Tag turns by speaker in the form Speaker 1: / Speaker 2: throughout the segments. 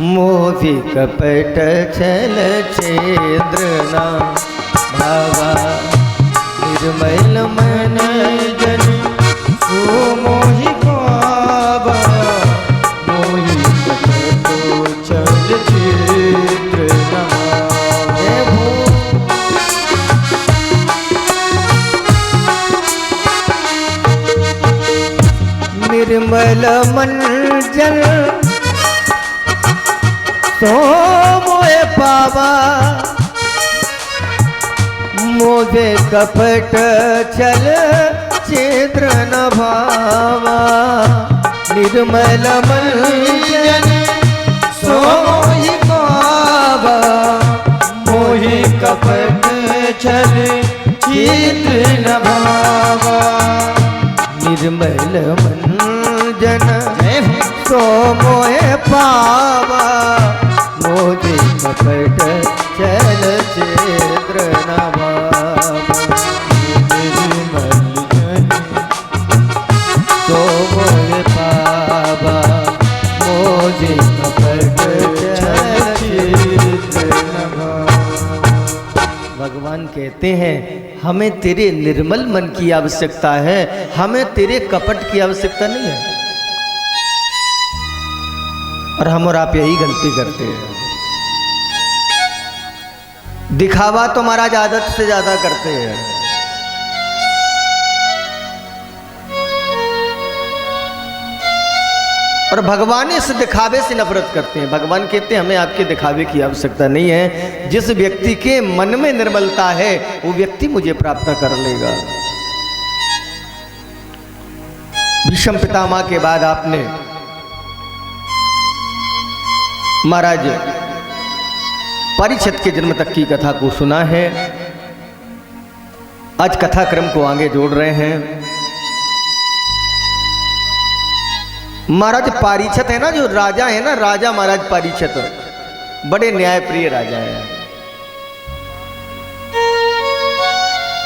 Speaker 1: मोहि कपट छल छेद्रना भावा निर्मल मन जन सो मोहि पावा मोहि कपट छल छेद्रना। निर्मल मन जन सो मोहे पावा मोहे कपट छल छिद्र न भावा। निर्मल मन जन सो मोहि पावा मोहि कपट छल छिद्र न भावा। निर्मल मन जन सो मोहे पावा मोहि कपट छल छिद्र न भावा। निर्मल जन सो मोहे पावा मोहि कपट छल छिद्र न भावा। भगवान कहते हैं हमें तेरे निर्मल मन की आवश्यकता है, हमें तेरे कपट की आवश्यकता नहीं है। और हम और आप यही गलती करते हैं, दिखावा तो महाराज आदत से ज्यादा करते हैं। और भगवान इस दिखावे से नफरत करते हैं। भगवान कहते हैं हमें आपके दिखावे की आवश्यकता नहीं है, जिस व्यक्ति के मन में निर्मलता है वो व्यक्ति मुझे प्राप्त कर लेगा। भीष्म पितामह के बाद आपने महाराज परीक्षित के जन्म तक की कथा को सुना है। आज कथा क्रम को आगे जोड़ रहे हैं। महाराज परीक्षित है ना, जो राजा है ना, राजा महाराज परीक्षित बड़े न्यायप्रिय राजा है।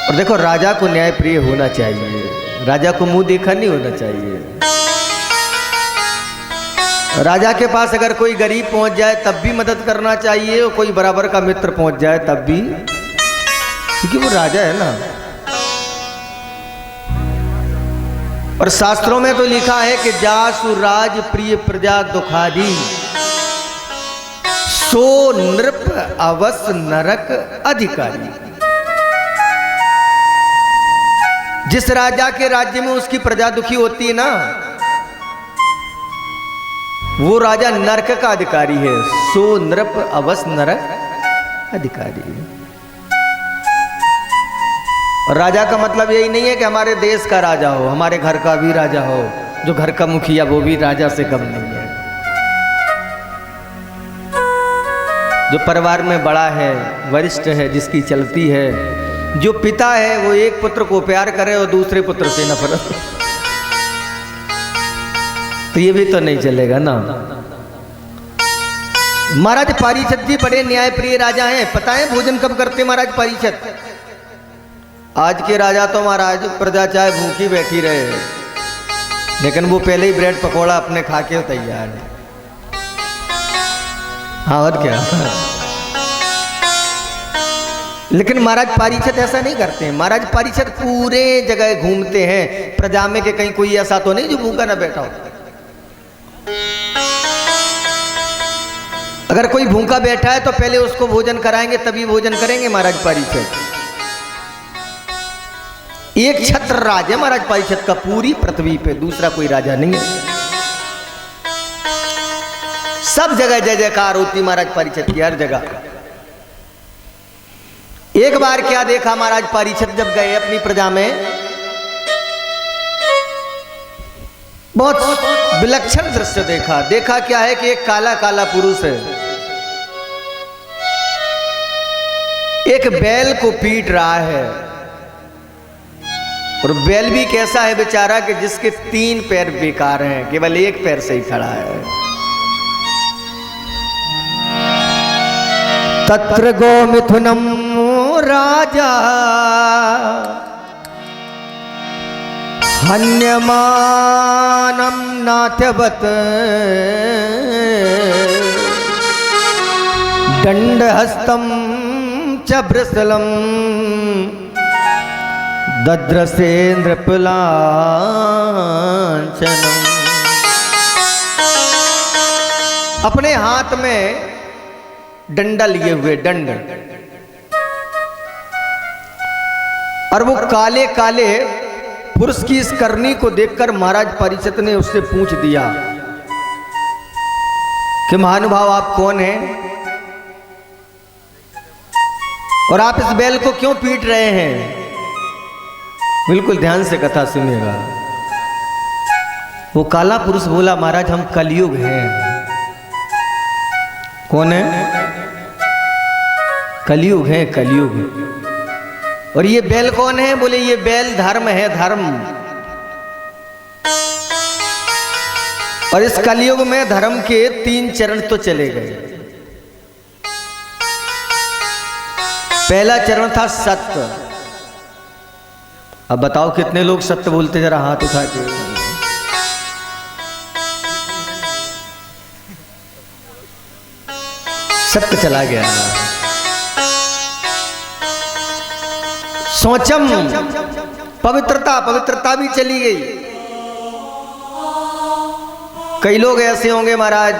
Speaker 1: और देखो राजा को न्यायप्रिय होना चाहिए, राजा को मुंह देखा नहीं होना चाहिए। राजा के पास अगर कोई गरीब पहुंच जाए तब भी मदद करना चाहिए, और कोई बराबर का मित्र पहुंच जाए तब भी, क्योंकि वो राजा है ना। और शास्त्रों में तो लिखा है कि जासु राज प्रिय प्रजा दुखादी सो नृप अवस नरक अधिकारी। जिस राजा के राज्य में उसकी प्रजा दुखी होती है ना, वो राजा नरक का अधिकारी है। सो नृप अवस नरक अधिकारी है। और राजा का मतलब यही नहीं है कि हमारे देश का राजा हो, हमारे घर का भी राजा हो, जो घर का मुखिया वो भी राजा से कम नहीं है। जो परिवार में बड़ा है, वरिष्ठ है, जिसकी चलती है, जो पिता है वो एक पुत्र को प्यार करे और दूसरे पुत्र से नफरत, तो ये भी तो नहीं चलेगा ना। महाराज परीक्षित जी बड़े न्यायप्रिय राजा हैं। पता है भोजन कब करते महाराज परीक्षित? आज के राजा तो महाराज प्रजा चाहे भूखी बैठी रहे, लेकिन वो पहले ही ब्रेड पकौड़ा अपने खा के तैयार है। हाँ और क्या। लेकिन महाराज परीक्षित ऐसा नहीं करते हैं। महाराज परीक्षित पूरे जगह घूमते हैं, प्रजा में के कहीं कोई ऐसा तो नहीं जो भूखा ना बैठा हो। अगर कोई भूखा बैठा है तो पहले उसको भोजन कराएंगे तभी भोजन करेंगे महाराज परीक्षित। एक छत्र राज है महाराज परीक्षित का पूरी पृथ्वी पे, दूसरा कोई राजा नहीं है। सब जगह जय जयकार होती महाराज परीक्षित की, हर जगह। एक बार क्या देखा महाराज परीक्षित जब गए अपनी प्रजा में, बहुत विलक्षण दृश्य देखा। देखा क्या है कि एक काला काला पुरुष है, एक बैल को पीट रहा है। और बैल भी कैसा है बेचारा कि जिसके 3 पैर बेकार हैं, केवल एक पैर से ही खड़ा है। तत्र गो मिथुनम राजा हन्यमानम नाथवत दंडहस्तं च वृषलं दद्रसेन्द्रपलांचनम्। अपने हाथ में डंडा लिए हुए, दंड, और वो काले काले पुरुष की इस करनी को देखकर महाराज परीक्षित ने उससे पूछ दिया कि महानुभाव आप कौन हैं और आप इस बैल को क्यों पीट रहे हैं? बिल्कुल ध्यान से कथा सुनिएगा। वो काला पुरुष बोला, महाराज हम कलयुग हैं। कौन है? कलयुग है, कलयुग। और ये बैल कौन है? बोले ये बैल धर्म है, धर्म। और इस कलयुग में धर्म के 3 चरण तो चले गए। पहला चरण था सत्य। अब बताओ कितने लोग सत्य बोलते, जरा हाथ उठा के। सत्य चला गया। सोचम, पवित्रता, पवित्रता भी चली गई। कई लोग ऐसे होंगे महाराज,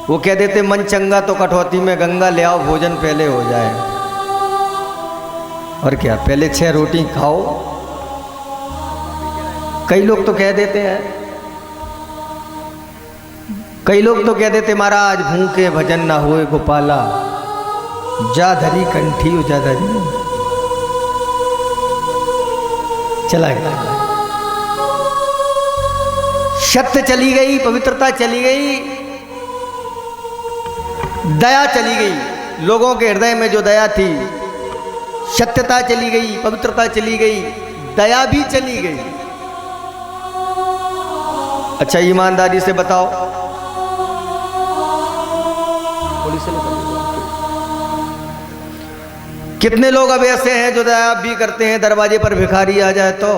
Speaker 1: वो कह देते मन चंगा तो कटौती में गंगा ले आओ, भोजन पहले हो जाए। और क्या, पहले 6 रोटी खाओ। कई लोग तो कह देते हैं, कई लोग तो कह देते महाराज भूखे भजन ना होए गोपाला, जा धरी कंठी जा धरी। चला गया। सत्य चली गई, पवित्रता चली गई, दया चली गई। लोगों के हृदय में जो दया थी, सत्यता चली गई, पवित्रता चली गई, दया भी चली गई। अच्छा ईमानदारी से बताओ, कितने लोग अब ऐसे हैं जो दया भी करते हैं, दरवाजे पर भिखारी आ जाए तो?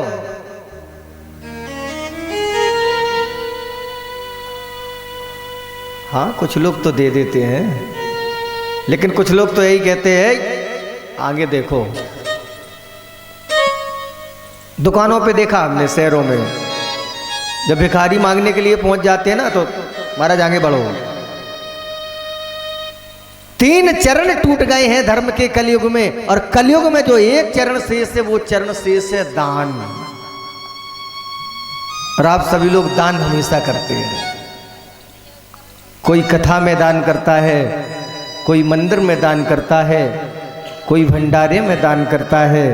Speaker 1: हाँ, कुछ लोग तो दे देते हैं, लेकिन कुछ लोग तो यही कहते हैं आगे देखो। दुकानों पे देखा हमने, शहरों में जब भिखारी मांगने के लिए पहुंच जाते हैं ना, तो महाराज आगे बढ़ो। 3 चरण टूट गए हैं धर्म के कलयुग में, और कलयुग में जो एक चरण शेष है, वो चरण शेष है दान। और आप सभी लोग दान हमेशा करते हैं। कोई कथा में दान करता है, कोई मंदिर में दान करता है, कोई भंडारे में दान करता है।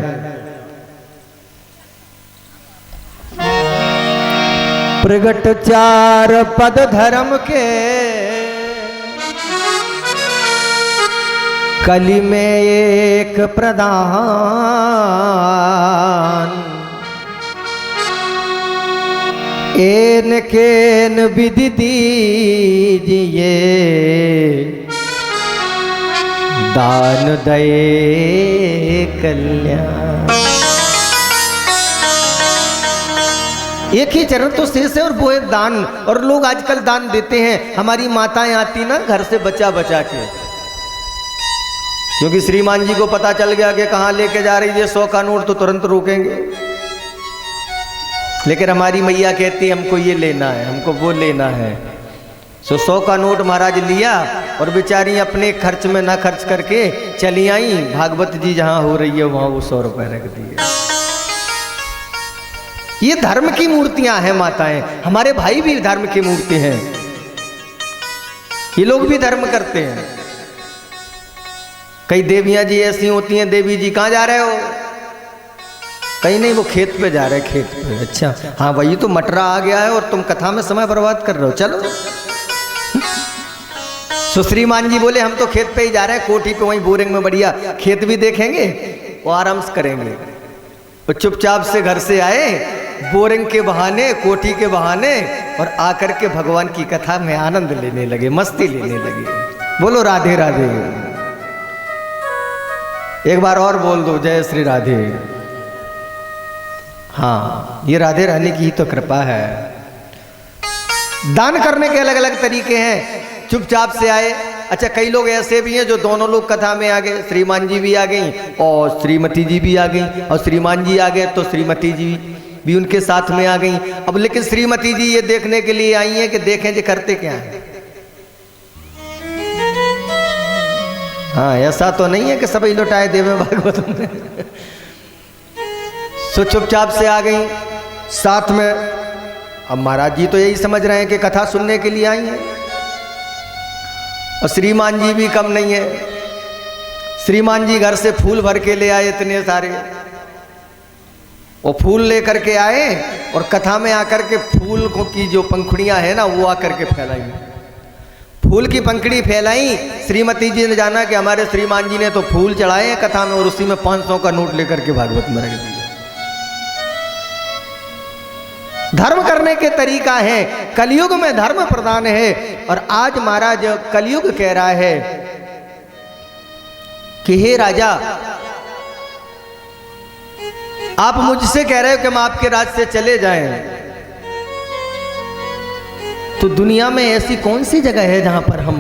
Speaker 1: प्रगट 4 पद धर्म के, कली में एक प्रधान। एन केन विधि दीजिए, दान दये कल्याण। एक ही चरण तो शेष है, और वो है दान। और लोग आजकल दान देते हैं। हमारी माताएं आती ना घर से बचा बचा के, क्योंकि श्रीमान जी को पता चल गया कि कहाँ लेके जा रही है 100 का नोट, तो तुरंत रोकेंगे। लेकिन हमारी मैया कहती है हमको ये लेना है, हमको वो लेना है। 100 का नोट महाराज लिया, और बेचारी अपने खर्च में ना खर्च करके चली आई। भागवत जी जहाँ हो रही है वहाँ वो 100 रुपए रख दिए। ये धर्म की मूर्तियां हैं माताएं। हमारे भाई भी धर्म की मूर्ति हैं, ये लोग भी धर्म करते हैं। कई देवियां जी ऐसी होती हैं, देवी जी कहाँ जा रहे हो? कहीं नहीं, वो खेत पे जा रहे हैं, खेत पे। अच्छा हाँ, वही तो मटरा आ गया है और तुम कथा में समय बर्बाद कर रहे हो, चलो। सुश्रीमान जी बोले हम तो खेत पे ही जा रहे हैं, कोठी पे, वहीं बोरिंग में बढ़िया खेत भी देखेंगे और आराम से करेंगे। और चुपचाप से घर से आए, बोरिंग के बहाने, कोठी के बहाने, और आकर के भगवान की कथा में आनंद लेने लगे, मस्ती लेने लगे। बोलो राधे राधे। एक बार और बोल दो जय श्री राधे। हाँ, ये राधे रानी की ही तो कृपा है। दान करने के अलग अलग तरीके हैं। चुपचाप से आए, अच्छा कई लोग ऐसे भी हैं जो दोनों लोग कथा में आ गए, श्रीमान जी भी आ गई और श्रीमती जी भी आ गई, और श्रीमान जी आ गए तो श्रीमती जी भी उनके साथ में आ गई। अब लेकिन श्रीमती जी ये देखने के लिए आई हैं कि देखें जी करते क्या है। हाँ ऐसा तो नहीं है कि सभी लौटाए देवे भागवत में। सो चुपचाप से आ गई साथ में। अब महाराज जी तो यही समझ रहे हैं कि कथा सुनने के लिए आई हैं, और श्रीमान जी भी कम नहीं है। श्रीमान जी घर से फूल भर के ले आए इतने सारे, वो फूल लेकर के आए और कथा में आकर के फूल को की जो पंखुड़ियां है ना वो आकर के फैलाई, फूल की पंखड़ी फैलाई। श्रीमती जी ने जाना कि हमारे श्रीमान जी ने तो फूल चढ़ाए हैं कथा में, और उसी में 500 का नोट लेकर के भागवत में रख दिया। धर्म करने के तरीका है, कलयुग में धर्म प्रधान है। और आज महाराज कलयुग कह रहा है कि हे राजा, आप मुझसे कह रहे हो कि हम आपके राज से चले जाएं, तो दुनिया में ऐसी कौन सी जगह है जहां पर हम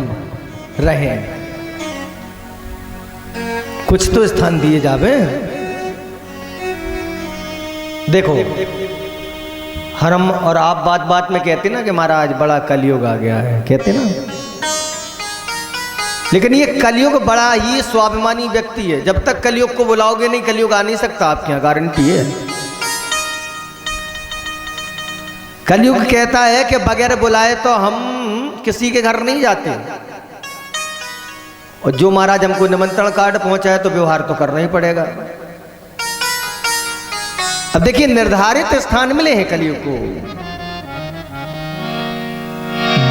Speaker 1: रहें? कुछ तो स्थान दिए जावे। देखो हम और आप बात बात में कहते ना कि महाराज बड़ा कलयुग आ गया है, कहते ना, लेकिन ये कलयुग बड़ा ही स्वाभिमानी व्यक्ति है। जब तक कलयुग को बुलाओगे नहीं, कलयुग आ नहीं सकता आपके यहां, गारंटी है। कलयुग कहता है कि बगैर बुलाए तो हम किसी के घर नहीं जाते, और जो महाराज हमको निमंत्रण कार्ड पहुंचाए तो व्यवहार तो करना ही पड़ेगा। अब देखिए निर्धारित स्थान मिले हैं कलयुग को।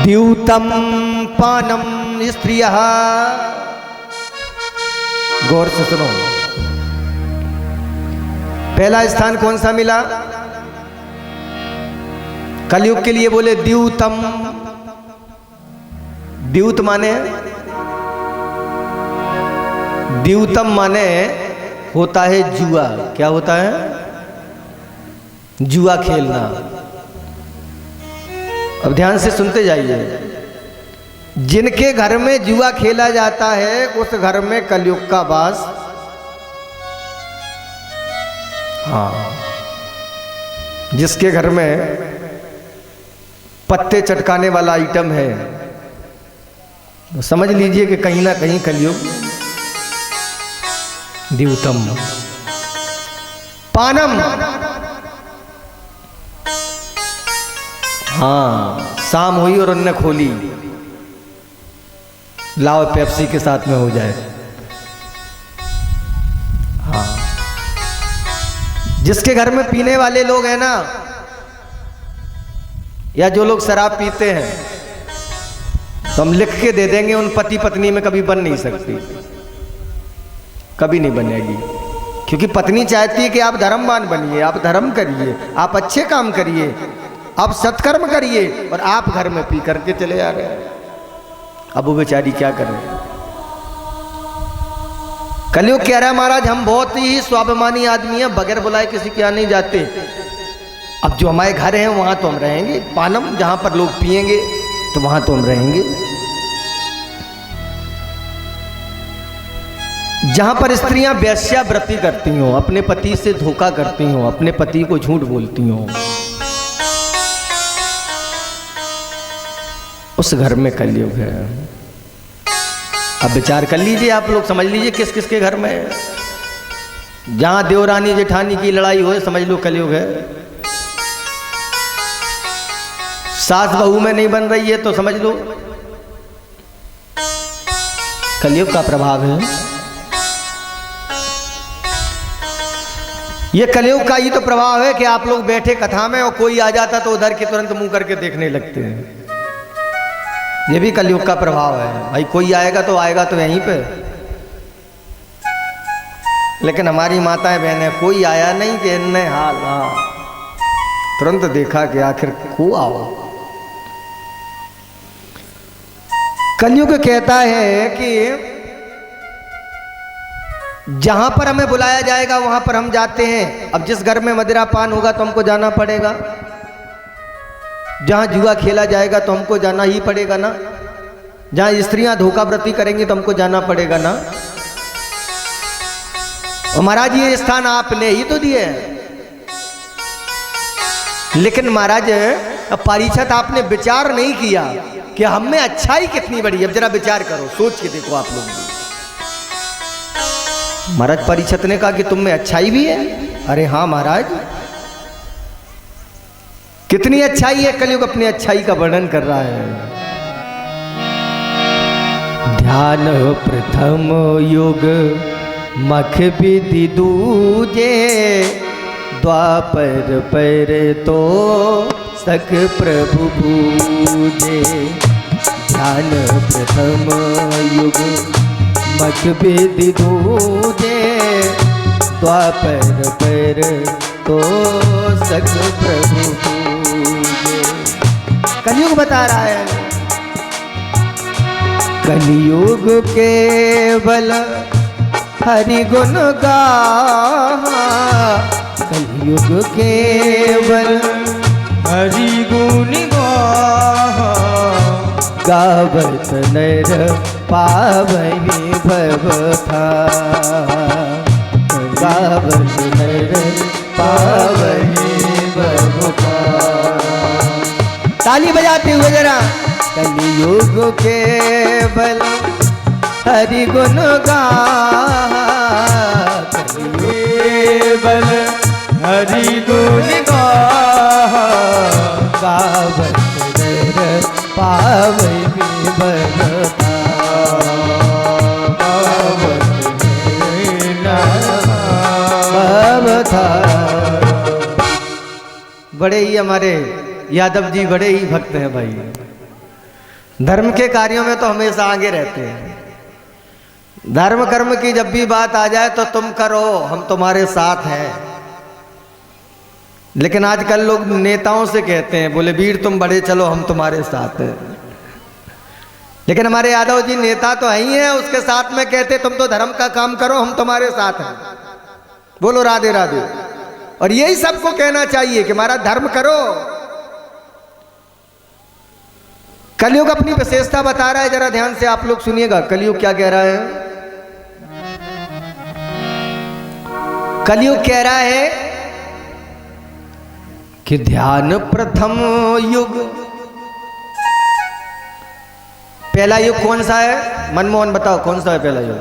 Speaker 1: द्यूतम पानम स्त्रियः, गौर से सुनो, पहला स्थान कौन सा मिला कलयुग के लिए? बोले द्यूतम। द्यूत माने, द्यूतम माने होता है जुआ। क्या होता है? जुआ खेलना। अब ध्यान से सुनते जाइए। जिनके घर में जुआ खेला जाता है उस घर में कलयुग का वास। हाँ, जिसके घर में पत्ते चटकाने वाला आइटम है, तो समझ लीजिए कि कहीं ना कहीं कलयुग। द्यूतम पानम, हाँ, शाम हुई और उनने खोली, लाओ पेप्सी के साथ में हो जाए। हाँ, जिसके घर में पीने वाले लोग हैं ना, या जो लोग शराब पीते हैं, तो हम लिख के दे देंगे उन पति पत्नी में कभी बन नहीं सकती, कभी नहीं बनेगी। क्योंकि पत्नी चाहती है कि आप धर्मवान बनिए, आप धर्म करिए, आप अच्छे काम करिए, आप सत्कर्म करिए, और आप घर में पी करके चले जा रहे हैं। अब वो बेचारी क्या करें? कलयुग कह रहा है महाराज हम बहुत ही स्वाभिमानी आदमी हैं, बगैर बुलाए किसी के यहाँ नहीं जाते। अब जो हमारे घर हैं वहां तो हम रहेंगे, पानम, जहां पर लोग पिएंगे तो वहां तो हम रहेंगे। जहां पर स्त्रियां वेश्यावृत्ति करती हों, अपने पति से धोखा करती हों, अपने पति को झूठ बोलती हों, उस घर में कलयुग है। अब विचार कर लीजिए, आप लोग समझ लीजिए किस किस के घर में है। जहां देवरानी जेठानी की लड़ाई हो समझ लो कलयुग है। सास बहू में नहीं बन रही है तो समझ लो कलयुग का प्रभाव है। ये कलयुग का ही तो प्रभाव है कि आप लोग बैठे कथा में और कोई आ जाता तो उधर के तुरंत मुंह करके देखने लगते हैं। ये भी कलयुग का प्रभाव है। भाई कोई आएगा तो यहीं पे, लेकिन हमारी माताएं बहनें कोई आया नहीं कि इनने हाल तुरंत देखा कि आखिर को आओ। कलयुग कहता है कि जहां पर हमें बुलाया जाएगा वहां पर हम जाते हैं। अब जिस घर में मदिरा पान होगा तो हमको जाना पड़ेगा, जहां जुआ खेला जाएगा तो हमको जाना ही पड़ेगा ना। जहां स्त्रियां धोखाव्रती करेंगी तो हमको जाना पड़ेगा ना। और महाराज ये स्थान आपने ही तो दिए है। लेकिन महाराज परीक्षित आपने विचार नहीं किया कि हम में अच्छाई कितनी बड़ी है। अब जरा विचार करो, सोच के देखो आप लोग भी। महाराज परीक्षित ने कहा कि तुम में अच्छाई भी है। अरे हाँ महाराज, कितनी अच्छाई है। कलयुग अपनी अच्छाई का वर्णन कर रहा है। ध्यान प्रथम युग मख विधि दूजे, द्वापर पर तो सख प्रभु पूजे। ध्यान प्रथम युग मख विधि दूजे, द्वापर पर तो सख प्रभु पूजे। कलयुग बता रहा है, कलयुग केवल हरि गुण गाहा। कलयुग केवल
Speaker 2: हरि गुण गाहा,
Speaker 1: गावत नर पावहि भव थाहा। गावत नर पावहि भव थाहा। ताली बजाते हुए जरा। कलयुग केवल हरि गुण गाहा।
Speaker 2: केवल हरि गुण गाहा,
Speaker 1: गावत नर पावहि भव थाहा।
Speaker 2: गावत नर
Speaker 1: भव थाहा। बड़े ही हमारे यादव जी बड़े ही भक्त हैं भाई। धर्म के कार्यों में तो हमेशा आगे रहते हैं। धर्म कर्म की जब भी बात आ जाए तो तुम करो, हम तुम्हारे साथ हैं। लेकिन आजकल लोग नेताओं से कहते हैं, बोले वीर तुम बड़े चलो हम तुम्हारे साथ हैं। लेकिन हमारे यादव जी नेता तो ही हैं, उसके साथ में कहते तुम तो धर्म का काम करो, हम तुम्हारे साथ हैं। बोलो राधे राधे। और यही सबको कहना चाहिए कि हमारा धर्म करो। कलयुग अपनी विशेषता बता रहा है, जरा ध्यान से आप लोग सुनिएगा। कलयुग क्या कह रहा है? कलयुग कह रहा है कि ध्यान प्रथम युग। पहला युग कौन सा है? मनमोहन बताओ कौन सा है पहला युग?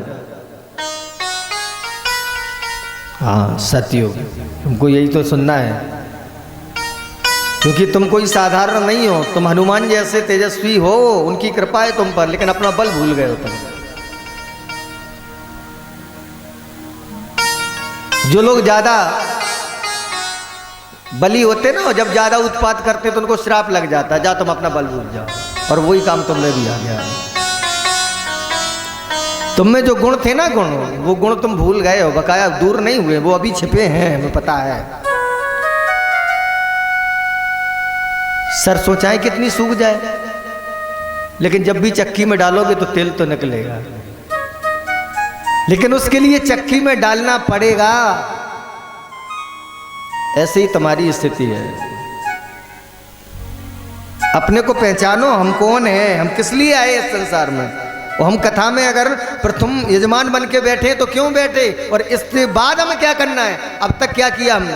Speaker 1: हाँ, सतयुग। तुमको यही तो सुनना है, क्योंकि तुम कोई साधारण नहीं हो। तुम हनुमान जैसे तेजस्वी हो, उनकी कृपा है तुम पर, लेकिन अपना बल भूल गए हो तुम। जो लोग ज्यादा बली होते ना, जब ज्यादा उत्पात करते तो उनको श्राप लग जाता है, जा तुम अपना बल भूल जाओ। और वही काम तुमने भी आ गया। तुम में जो गुण थे ना, वो गुण तुम भूल गए हो। बकाया दूर नहीं हुए, वो अभी छिपे हैं, हमें पता है। सरसों चाहे कितनी सूख जाए, लेकिन जब भी चक्की में डालोगे तो तेल तो निकलेगा। लेकिन उसके लिए चक्की में डालना पड़ेगा। ऐसे ही तुम्हारी स्थिति है। अपने को पहचानो, हम कौन हैं, हम किस लिए आए इस संसार में। और हम कथा में अगर प्रथम यजमान बन के बैठे तो क्यों बैठे, और इसके बाद हमें क्या करना है, अब तक क्या किया हमने।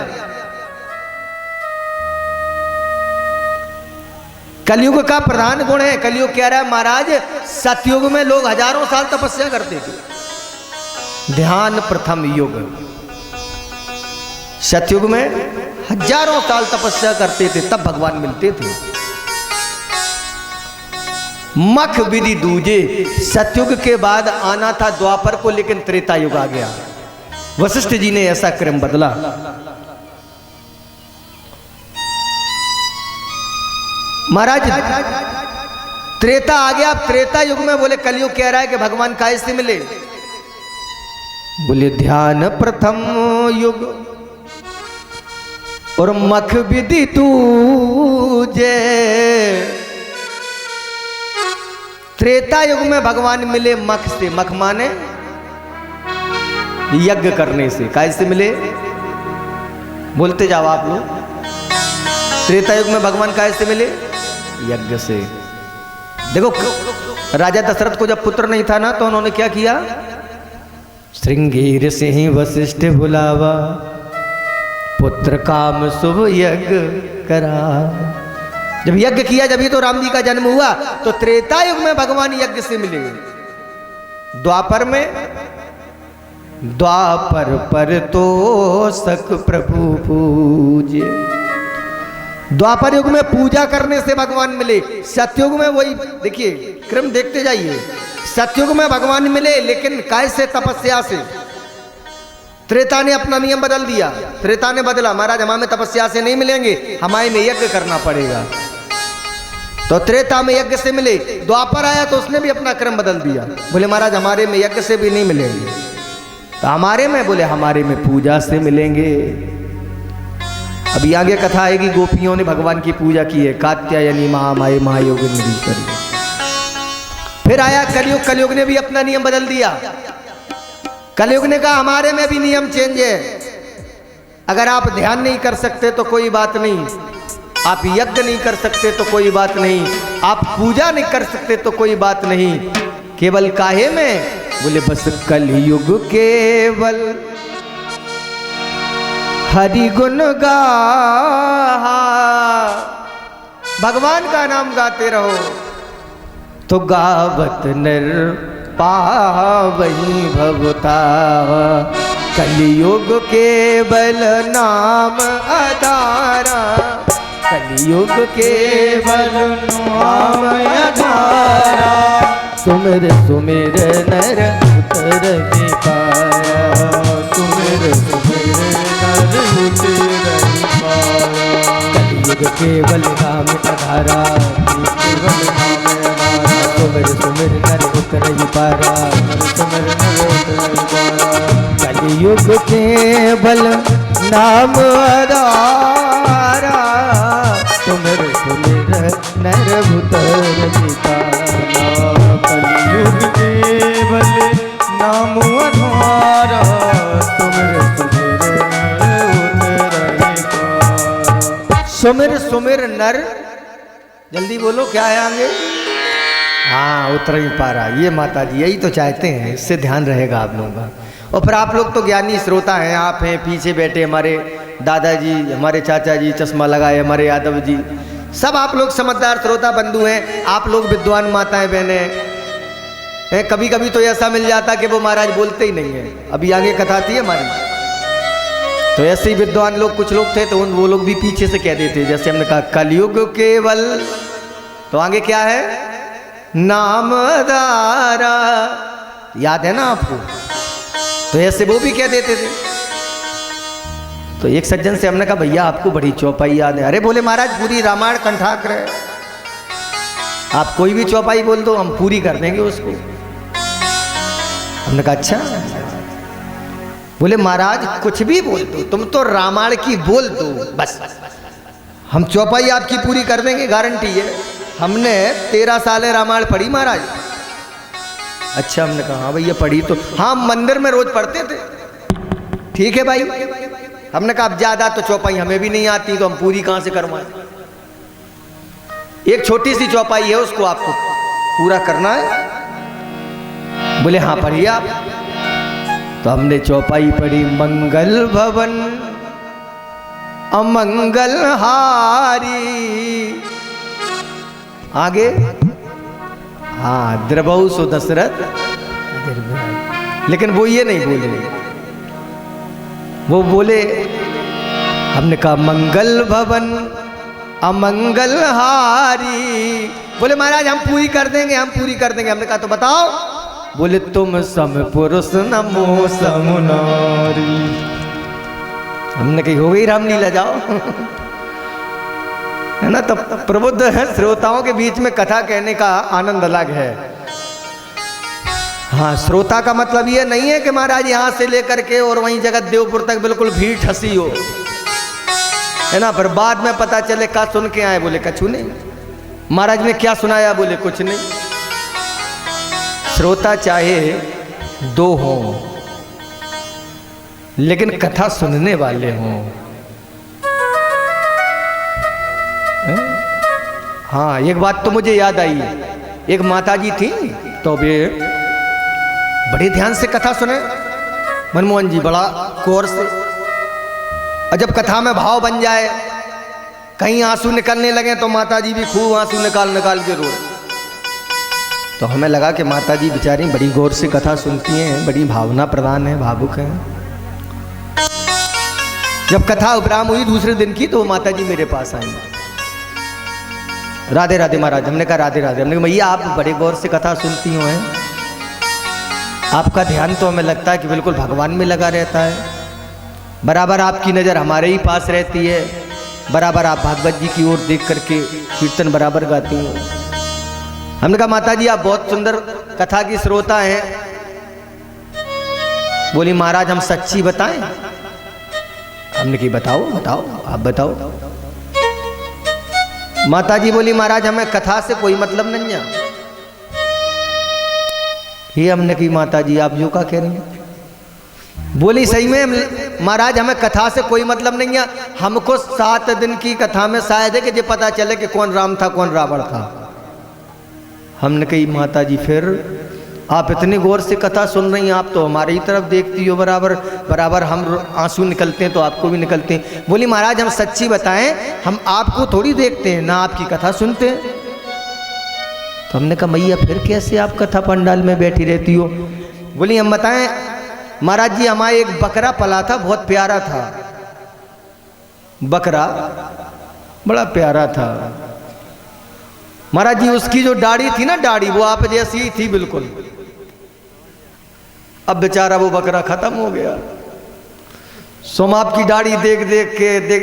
Speaker 1: कलयुग का प्रधान गुण है। कलयुग कह रहा है महाराज, सतयुग में लोग हजारों साल तपस्या करते थे। ध्यान प्रथम युग। सतयुग में हजारों साल तपस्या करते थे, तब भगवान मिलते थे। मख विधि दूजे। सतयुग के बाद आना था द्वापर को, लेकिन त्रेता युग आ गया। वशिष्ठ जी ने ऐसा क्रम बदला। महाराज त्रेता आ गया। अब त्रेता युग में बोले, कलयुग कह रहा है कि भगवान काय से मिले। बोले ध्यान प्रथम युग और मख विधि दूजे। त्रेता युग में भगवान मिले मख से। मख माने यज्ञ करने से। काय से मिले? बोलते जाओ आप लोग। त्रेता युग में भगवान काय से मिले? यज्ञ से। देखो राजा दशरथ को जब पुत्र नहीं था ना तो उन्होंने क्या किया, श्रृंगेर से ही वशिष्ठ बुलावा, पुत्र काम शुभ यज्ञ करा। जब यज्ञ किया जब ही तो राम जी का जन्म हुआ। तो त्रेता युग में भगवान यज्ञ से मिले, द्वापर पर तो सक प्रभु पूजे। द्वापर युग में पूजा करने से भगवान मिले, सतयुग में वही देखिए क्रम देखते जाइए। सतयुग में भगवान मिले लेकिन कैसे, तपस्या से। त्रेता ने अपना नियम बदल दिया, त्रेता ने बदला, महाराज हमारे तपस्या से नहीं मिलेंगे, हमारे में यज्ञ करना पड़ेगा। तो त्रेता में यज्ञ से मिले। द्वापर आया तो उसने भी अपना क्रम बदल दिया, बोले महाराज हमारे में यज्ञ से भी नहीं मिलेंगे, तो हमारे में, बोले हमारे में पूजा से मिलेंगे। अभी आगे कथा आएगी, गोपियों ने भगवान की पूजा की है, कात्यायनी महामाये महायोगिनीश्वरी। फिर आया कलयुग, कलयुग ने भी अपना नियम बदल दिया। कलयुग ने कहा हमारे में भी नियम चेंज है, अगर आप ध्यान नहीं कर सकते तो कोई बात नहीं, आप यज्ञ नहीं कर सकते तो कोई बात नहीं, आप पूजा नहीं कर सकते तो कोई बात नहीं, केवल काहे में, बोले बस कलयुग केवल हरि गुण गाहा। भगवान का नाम गाते रहो तो गावत नर पावई भवता। कलयुग केवल नाम आधारा, कलयुग केवल नाम आधारा। सुमिर सुमिर नर उतर के पाया, सुमिर सुमिर नर उतर पाया। कलयुग केवल नाम आधारा, केवल नाम आधारा। सुमिर सुमिर नर उतर पाया, सुमिर नर उतर पाया। कलयुग केवल नाम आधारा, सुमिर सुमिर नर उतर पाया।
Speaker 2: कलयुग केवल नाम आधारा, सुमिर सुमिर नर उतर पाया।
Speaker 1: सुमिर सुमिर नर, जल्दी बोलो क्या है आगे, हाँ उतर ही पा रहा। ये माता जी यही तो चाहते हैं, इससे ध्यान रहेगा आप लोगों का। और फिर आप लोग तो ज्ञानी श्रोता हैं, आप हैं पीछे बैठे हमारे दादाजी, हमारे चाचा जी चश्मा लगाए, हमारे यादव जी, सब आप लोग समझदार श्रोता बंधु हैं, आप लोग विद्वान माताएं बहनें। कभी कभी तो ऐसा मिल जाता कि वो महाराज बोलते ही नहीं है। अभी आगे कथा थी हमारी, तो ऐसे ही विद्वान लोग कुछ लोग थे, तो वो लोग भी पीछे से कह देते, जैसे हमने कहा कलयुग केवल, तो आगे क्या है, नामधारा, याद है ना आपको, तो ऐसे वो भी कह देते थे। तो एक सज्जन से हमने कहा भैया आपको बड़ी चौपाई याद है। अरे बोले महाराज पूरी रामायण कंठाकर है, आप कोई भी चौपाई बोल दो हम पूरी कर देंगे उसको। हमने कहा अच्छा। बोले महाराज कुछ भी बोल दो, तुम तो रामायण की बोल दो बस, हम चौपाई आपकी पूरी कर देंगे, गारंटी है। हमने 13 साल रामायण पढ़ी महाराज। अच्छा, हमने कहा हाँ भैया पढ़ी तो, हाँ मंदिर में रोज पढ़ते थे। ठीक है भाई, हमने कहा अब ज्यादा तो चौपाई हमें भी नहीं आती, तो हम पूरी कहां से करवाएं। एक छोटी सी चौपाई है, उसको आपको पूरा करना है। बोले हाँ पढ़िए आप। तो हमने चौपाई पढ़ी, मंगल भवन अमंगल हारी। आगे हाँ, द्रबहु सो दशरथ, लेकिन वो ये नहीं बोले, वो बोले, हमने कहा मंगल भवन अमंगल हारी। बोले महाराज हम पूरी कर देंगे, हम पूरी कर देंगे। हमने कहा तो बताओ। बोले तुम सम पुरुष नमो सम नारी। हमने कही हो गई रामलीला, जाओ है ना। तब प्रबुद्ध है श्रोताओं के बीच में कथा कहने का आनंद अलग है। हाँ, श्रोता का मतलब ये नहीं है कि महाराज यहाँ से लेकर के और वहीं जगत देवपुर तक बिल्कुल भीड़ ठसी हो, है ना। पर बाद में पता चले का सुन के आए, बोले कछु नहीं, महाराज ने क्या सुनाया, बोले कुछ नहीं। श्रोता चाहे 2 हों, लेकिन कथा सुनने वाले हों। हाँ, एक बात तो मुझे याद आई, एक माता जी थी, तो वे बड़े ध्यान से कथा सुने मनमोहन जी, बड़ा गौर से। और जब कथा में भाव बन जाए, कहीं आंसू निकलने लगे, तो माता जी भी खूब आंसू निकाल निकाल के रोए। तो हमें लगा कि माता जी बेचारी बड़ी गौर से कथा सुनती हैं, बड़ी भावना प्रधान है, भावुक है। जब कथा उपराम हुई दूसरे दिन की, तो माता जी मेरे पास आई, राधे राधे महाराज। हमने कहा राधे राधे। हमने कहा भैया आप बड़े गौर से कथा सुनती हो हैं, आपका ध्यान तो हमें लगता है कि बिल्कुल भगवान में लगा रहता है, बराबर आपकी नज़र हमारे ही पास रहती है, बराबर आप भागवत जी की ओर देख करके कीर्तन बराबर गाती हो। हमने कहा माता जी आप बहुत सुंदर कथा की श्रोता हैं। बोली महाराज हम सच्ची बताएं। हमने कहा बताओ बताओ, आप बताओ। माता जी बोली महाराज हमें कथा से कोई मतलब नहीं है। ये हमने कही माता जी आप जो का कह रही हैं? बोली सही में महाराज हमें कथा से कोई मतलब नहीं है, हमको 7 दिन की कथा में शायद है कि ये पता चले कि कौन राम था कौन रावण था। हमने कही माता जी फिर आप इतनी गौर से कथा सुन रही हैं, आप तो हमारी ही तरफ देखती हो, बराबर बराबर हम आंसू निकलते हैं तो आपको भी निकलते हैं। बोली महाराज हम सच्ची बताएं, हम आपको थोड़ी देखते हैं ना आपकी कथा सुनते हैं। तो हमने कहा मैया फिर कैसे आप कथा पंडाल में बैठी रहती हो? बोली हम बताएं महाराज जी हमारे एक बकरा पला था, बहुत प्यारा था बकरा, बड़ा प्यारा था महाराज जी। उसकी जो दाढ़ी थी ना, दाढ़ी वो आप जैसी ही थी बिल्कुल। अब बेचारा वो बकरा खत्म हो गया। सोम आपकी दाढ़ी देख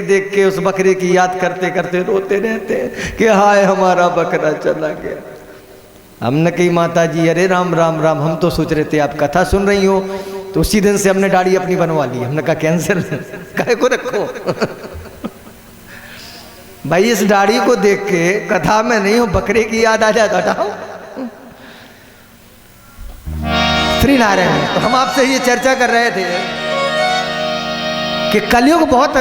Speaker 1: देख के उस बकरे की याद करते करते रोते रहते हैं कि हाय हमारा बकरा चला गया। हमने कही माता जी अरे राम राम राम, हम तो सोच रहे थे आप कथा सुन रही हो। तो उसी दिन से हमने दाढ़ी अपनी बनवा ली। हमने कहा कैंसर काहे को रखो भाई, इस दाढ़ी को देख के कथा में नहीं हो बकरे की याद आ जाए तो हटाओ। श्री नारायण, तो हम आपसे ये चर्चा कर रहे थे कि कलयुग बहुत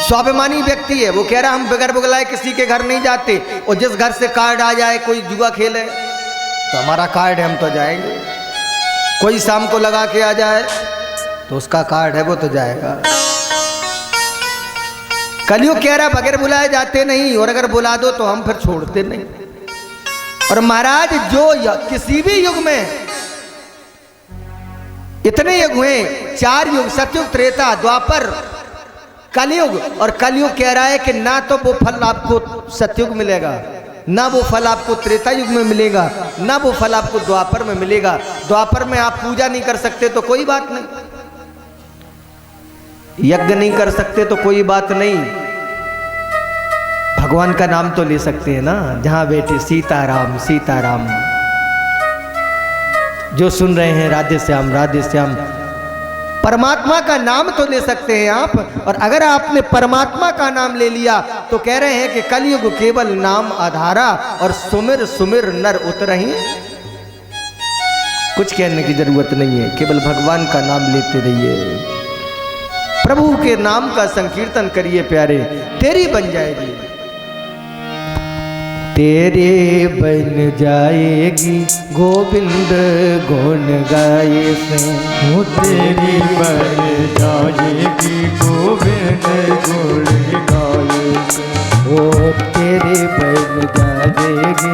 Speaker 1: स्वाभिमानी व्यक्ति है। वो कह रहा हम बगैर बुलाए किसी के घर नहीं जाते, और जिस घर से कार्ड आ जाए, कोई जुआ खेले तो हमारा कार्ड है हम तो जाएंगे, कोई शाम को लगा के आ जाए तो उसका कार्ड है वो तो जाएगा। कलयुग कह रहा बगैर बुलाए जाते नहीं, और अगर बुला दो तो हम फिर छोड़ते नहीं। और महाराज जो किसी भी युग में, इतने युग हुए, 4 युग, सतयुग, त्रेता, द्वापर, कलयुग, और कलयुग कह रहा है कि ना तो वो फल आपको सतयुग मिलेगा, ना वो फल आपको त्रेता युग में मिलेगा, ना वो फल आपको द्वापर में मिलेगा। द्वापर में आप पूजा नहीं कर सकते तो कोई बात नहीं, यज्ञ नहीं कर सकते तो कोई बात नहीं, भगवान का नाम तो ले सकते हैं ना, जहां बैठे सीताराम सीताराम। जो सुन रहे हैं राधे श्याम राधे श्याम, परमात्मा का नाम तो ले सकते हैं आप। और अगर आपने परमात्मा का नाम ले लिया तो कह रहे हैं कि कलयुग केवल नाम आधारा, और सुमिर सुमिर नर उतरहि। कुछ कहने की जरूरत नहीं है, केवल भगवान का नाम लेते रहिए, प्रभु के नाम का संकीर्तन करिए प्यारे, तेरी बन जाएगी, तेरे बन जाएगी गोविंद गुण गाए से।
Speaker 2: हो तेरी बन जाएगी गोविंद गुण गाए से।
Speaker 1: ओ तेरे बन जाएगी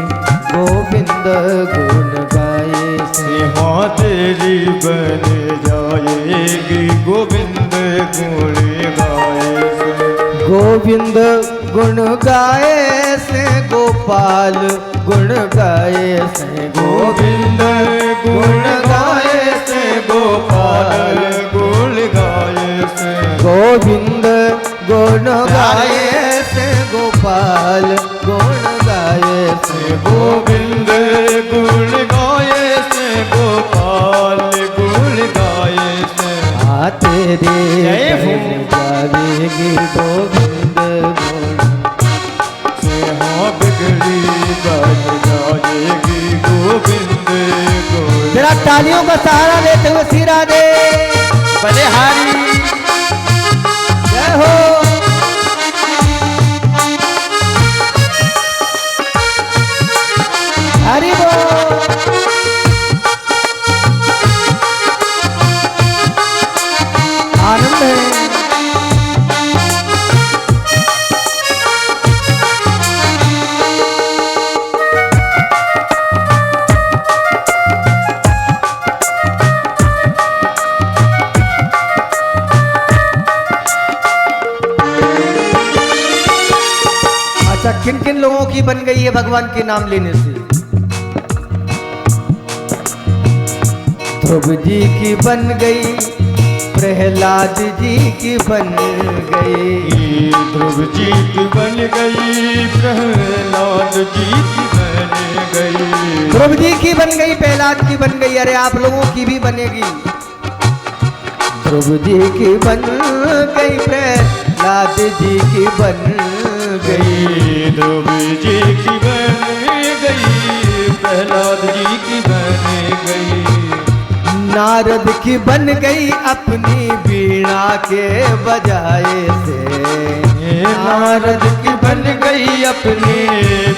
Speaker 1: गोविंद गुण गाए से।
Speaker 2: हाँ तेरी बन जाएगी गोविंद गुण गाए से।
Speaker 1: गोविंद गुण गाए से गोपाल गुण गाए से।
Speaker 2: गोविंद गुण गाए से गोपाल गुण गाए से।
Speaker 1: गोविंद गुण गाए से गोपाल गुण गाए से।
Speaker 2: गोविंद गुण गाए से गोपाल गुण गाए से।
Speaker 1: आ तेरे बन जाएगी गोविंद गुण
Speaker 2: से। हाँ बिगड़ी बन जाएगी गोविंद गुण।
Speaker 1: तेरा तालियों का सहारा लेते हुए श्री राधे
Speaker 2: बलिहारी
Speaker 1: जय हो। हरि बोल। आनंद है। अच्छा, किन किन लोगों की बन गई है भगवान के नाम लेने से? ध्रुव जी की बन गई, प्रहलाद जी की बन गई,
Speaker 2: ध्रुव जी की बन गई, प्रहलाद जी की बन गई।
Speaker 1: ध्रुव जी की बन गई, प्रहलाद की बन गई, अरे आप लोगों की भी बनेगी। ध्रुव जी की बन गई, प्रहलाद जी की बन गई,
Speaker 2: ध्रुव जी की बन गई, प्रहलाद जी की बन गई।
Speaker 1: नारद की बन गई अपनी वीणा के बजाए से,
Speaker 2: नारद की बन गई अपने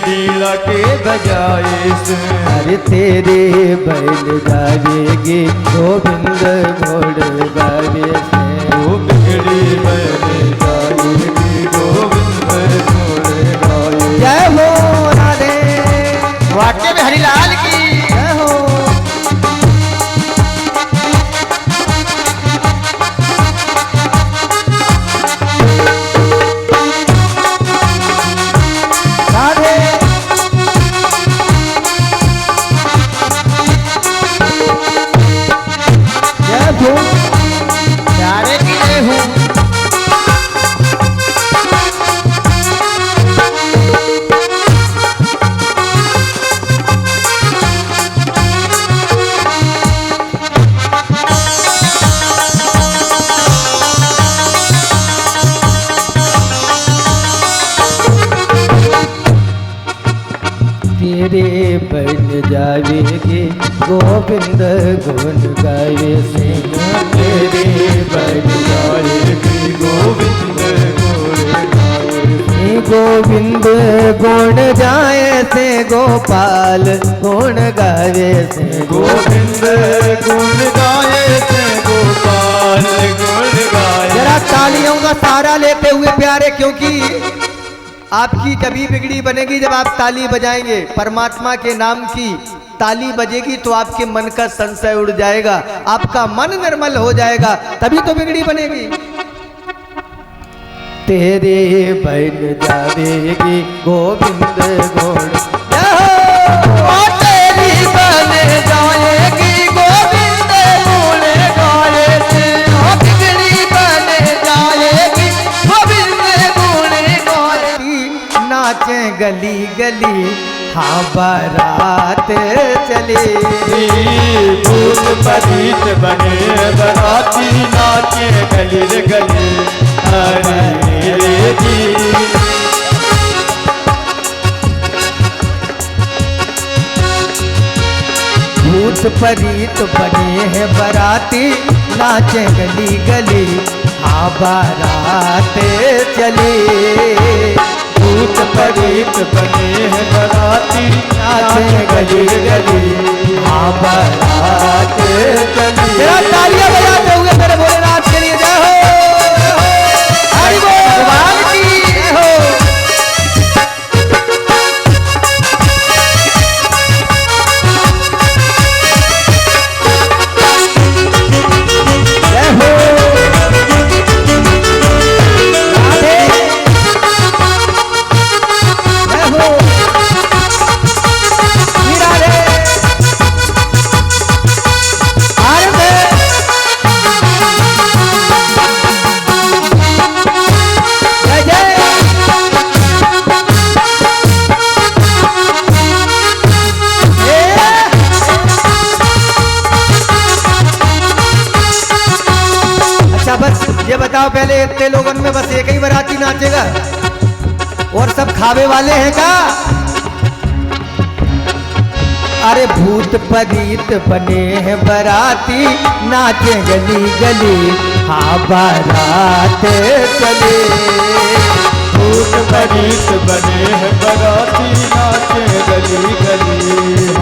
Speaker 2: बीड़ा के बजाए से।
Speaker 1: अरे तेरे बैल गावेगी गोविंद घोड़ गावे से,
Speaker 2: वो बिगड़ी बैल गाएगी गोविंद घोड़े गाए।
Speaker 1: जय हो राधे।
Speaker 2: वाक्य में हरिलाल की
Speaker 1: जय हो। राधे। जय हो।
Speaker 2: प्यारे की जय हो।
Speaker 1: तेरे बन जावेगी गोविंद गुण गावे से,
Speaker 2: तेरे बन जाएगी गोविंद घोड़े गाए।
Speaker 1: गोविंद गुण जाए से, गोपाल गुण गावे से,
Speaker 2: गोविंद गुण गाए थे गोपाल गुण गाए।
Speaker 1: जरा तालियों का सहारा लेते हुए प्यारे, क्योंकि आपकी कभी बिगड़ी बनेगी जब आप ताली बजाएंगे। परमात्मा के नाम की ताली बजेगी तो आपके मन का संशय उड़ जाएगा, आपका मन निर्मल हो जाएगा, तभी तो बिगड़ी बनेगी। तेरे बन जावेगी गोविंद गुण, तेरी बन जाएगी गोविंद गुण गाए से, बिगड़ी बन जाएगी गोविंद गुण गाए। नाचे गली गली हाँ बारात चले,
Speaker 2: भूत परीत बने बराती नाचे गली रे गली। अरे जी
Speaker 1: भूत परीत बने हैं बराती, नाचे गली गली हाँ बारात चले।
Speaker 2: भूत परीत बने हैं बराती नाचे गली गली।
Speaker 1: हाँ बारात
Speaker 2: चली।
Speaker 1: तेरा तालियां बजाते हुए मेरे भोलेनाथ के लिए जय हो। हरि बोल। भगवान की जय हो। जय हो। राधे। जय हो। श्री राधे। आनंद है। जय जय। अच्छा बस ये बताओ पहले, इतने लोगों में बस एक ही बराती नाचेगा और सब खावे वाले हैं क्या? अरे भूत परीत बने हैं बराती, नाचे गली गली हाँ बारात चले।
Speaker 2: भूत परीत बने हैं बराती नाचे गली गली।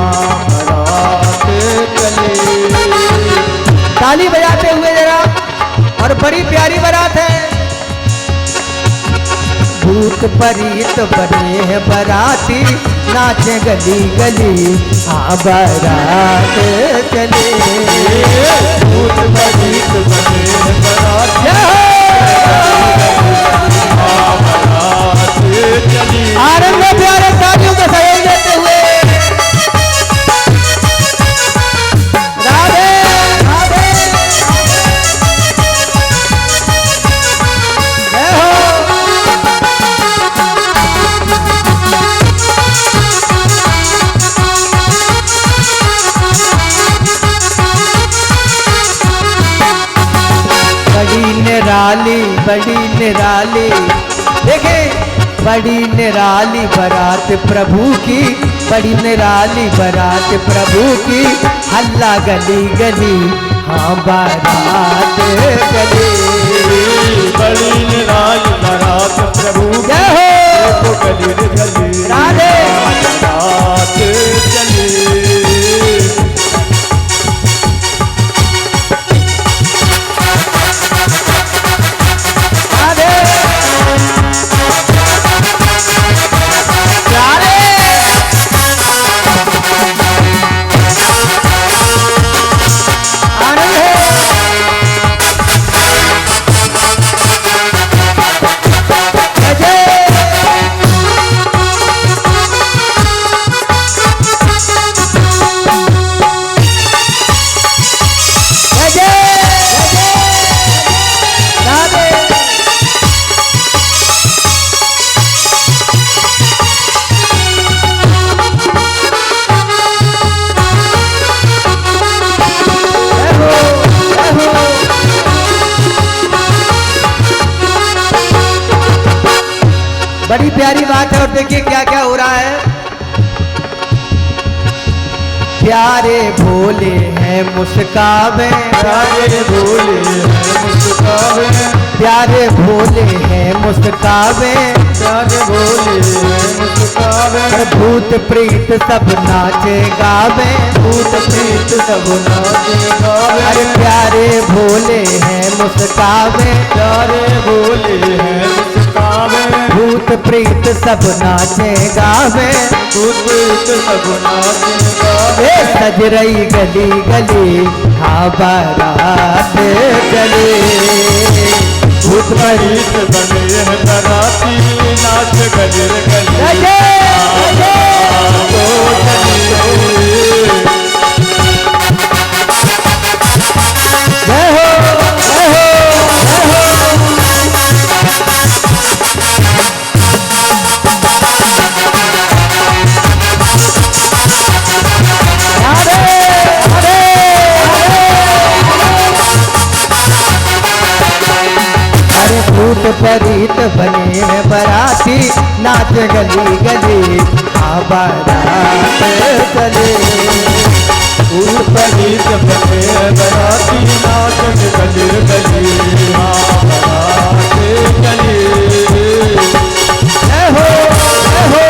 Speaker 1: प्यारी बारात है। भूत परीत बने हैं बराती, नाचे गली गली हाँ बारात चले।
Speaker 2: भूत परीत बने हैं बराती, हाँ बारात चली।
Speaker 1: आनंद में प्यारे तालियों का सहयोग देते हुए राधे राधे जय हो। बड़ी निराली देखे, बड़ी निराली बारात प्रभु की, बड़ी निराली बारात प्रभु की, हल्ला गली गली हाँ बारात चली।
Speaker 2: बड़ी निराली बारात प्रभु
Speaker 1: जय हो।
Speaker 2: गली गली
Speaker 1: राधे
Speaker 2: बारात चली। बड़ी प्यारी बात है। और देखिए क्या क्या हो रहा है। प्यारे भोले हैं मुस्कावे, प्यारे भोले हैं मुस्कावे,
Speaker 1: प्यारे भोले हैं मुस्कावे,
Speaker 2: प्यारे भोले हैं मुस्कावे।
Speaker 1: भूत प्रीत सब नाचे गावे,
Speaker 2: भूत प्रीत सब नाचे गावे।
Speaker 1: अरे प्यारे भोले हैं मुस्कावे,
Speaker 2: प्यारे भोले हैं मुस्कावे।
Speaker 1: भूत प्रीत सब नाचे गावे,
Speaker 2: भूत प्रीत सब नाचे गावे।
Speaker 1: सज रही गली गली हाँ बारात चले।
Speaker 2: भूत प्रीत बने हैं बराती, नाच गली गली
Speaker 1: जय हो जय हो जय हो। भूत परीत बने हैं बराती, नाच गली गली हाँ बारात चले।
Speaker 2: भूत परीत बने हैं बराती, नाच गली गली हाँ बारात चली।
Speaker 1: जय हो जय हो।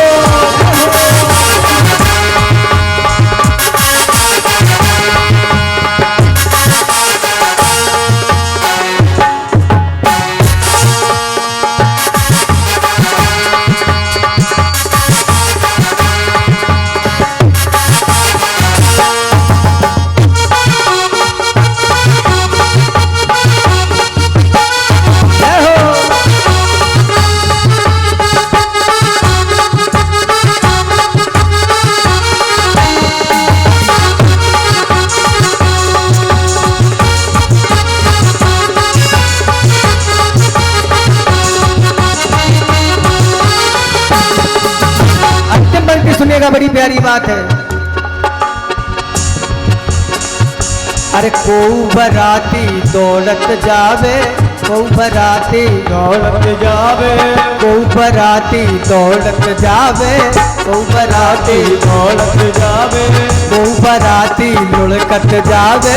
Speaker 1: सुनिएगा, बड़ी प्यारी बात है। अरे को बराती दौलत जावे, को बराती
Speaker 2: दौलत जावे,
Speaker 1: को बराती दौलत जावे, को बराती
Speaker 2: दौलत जावे,
Speaker 1: को बराती लुढ़कत जावे,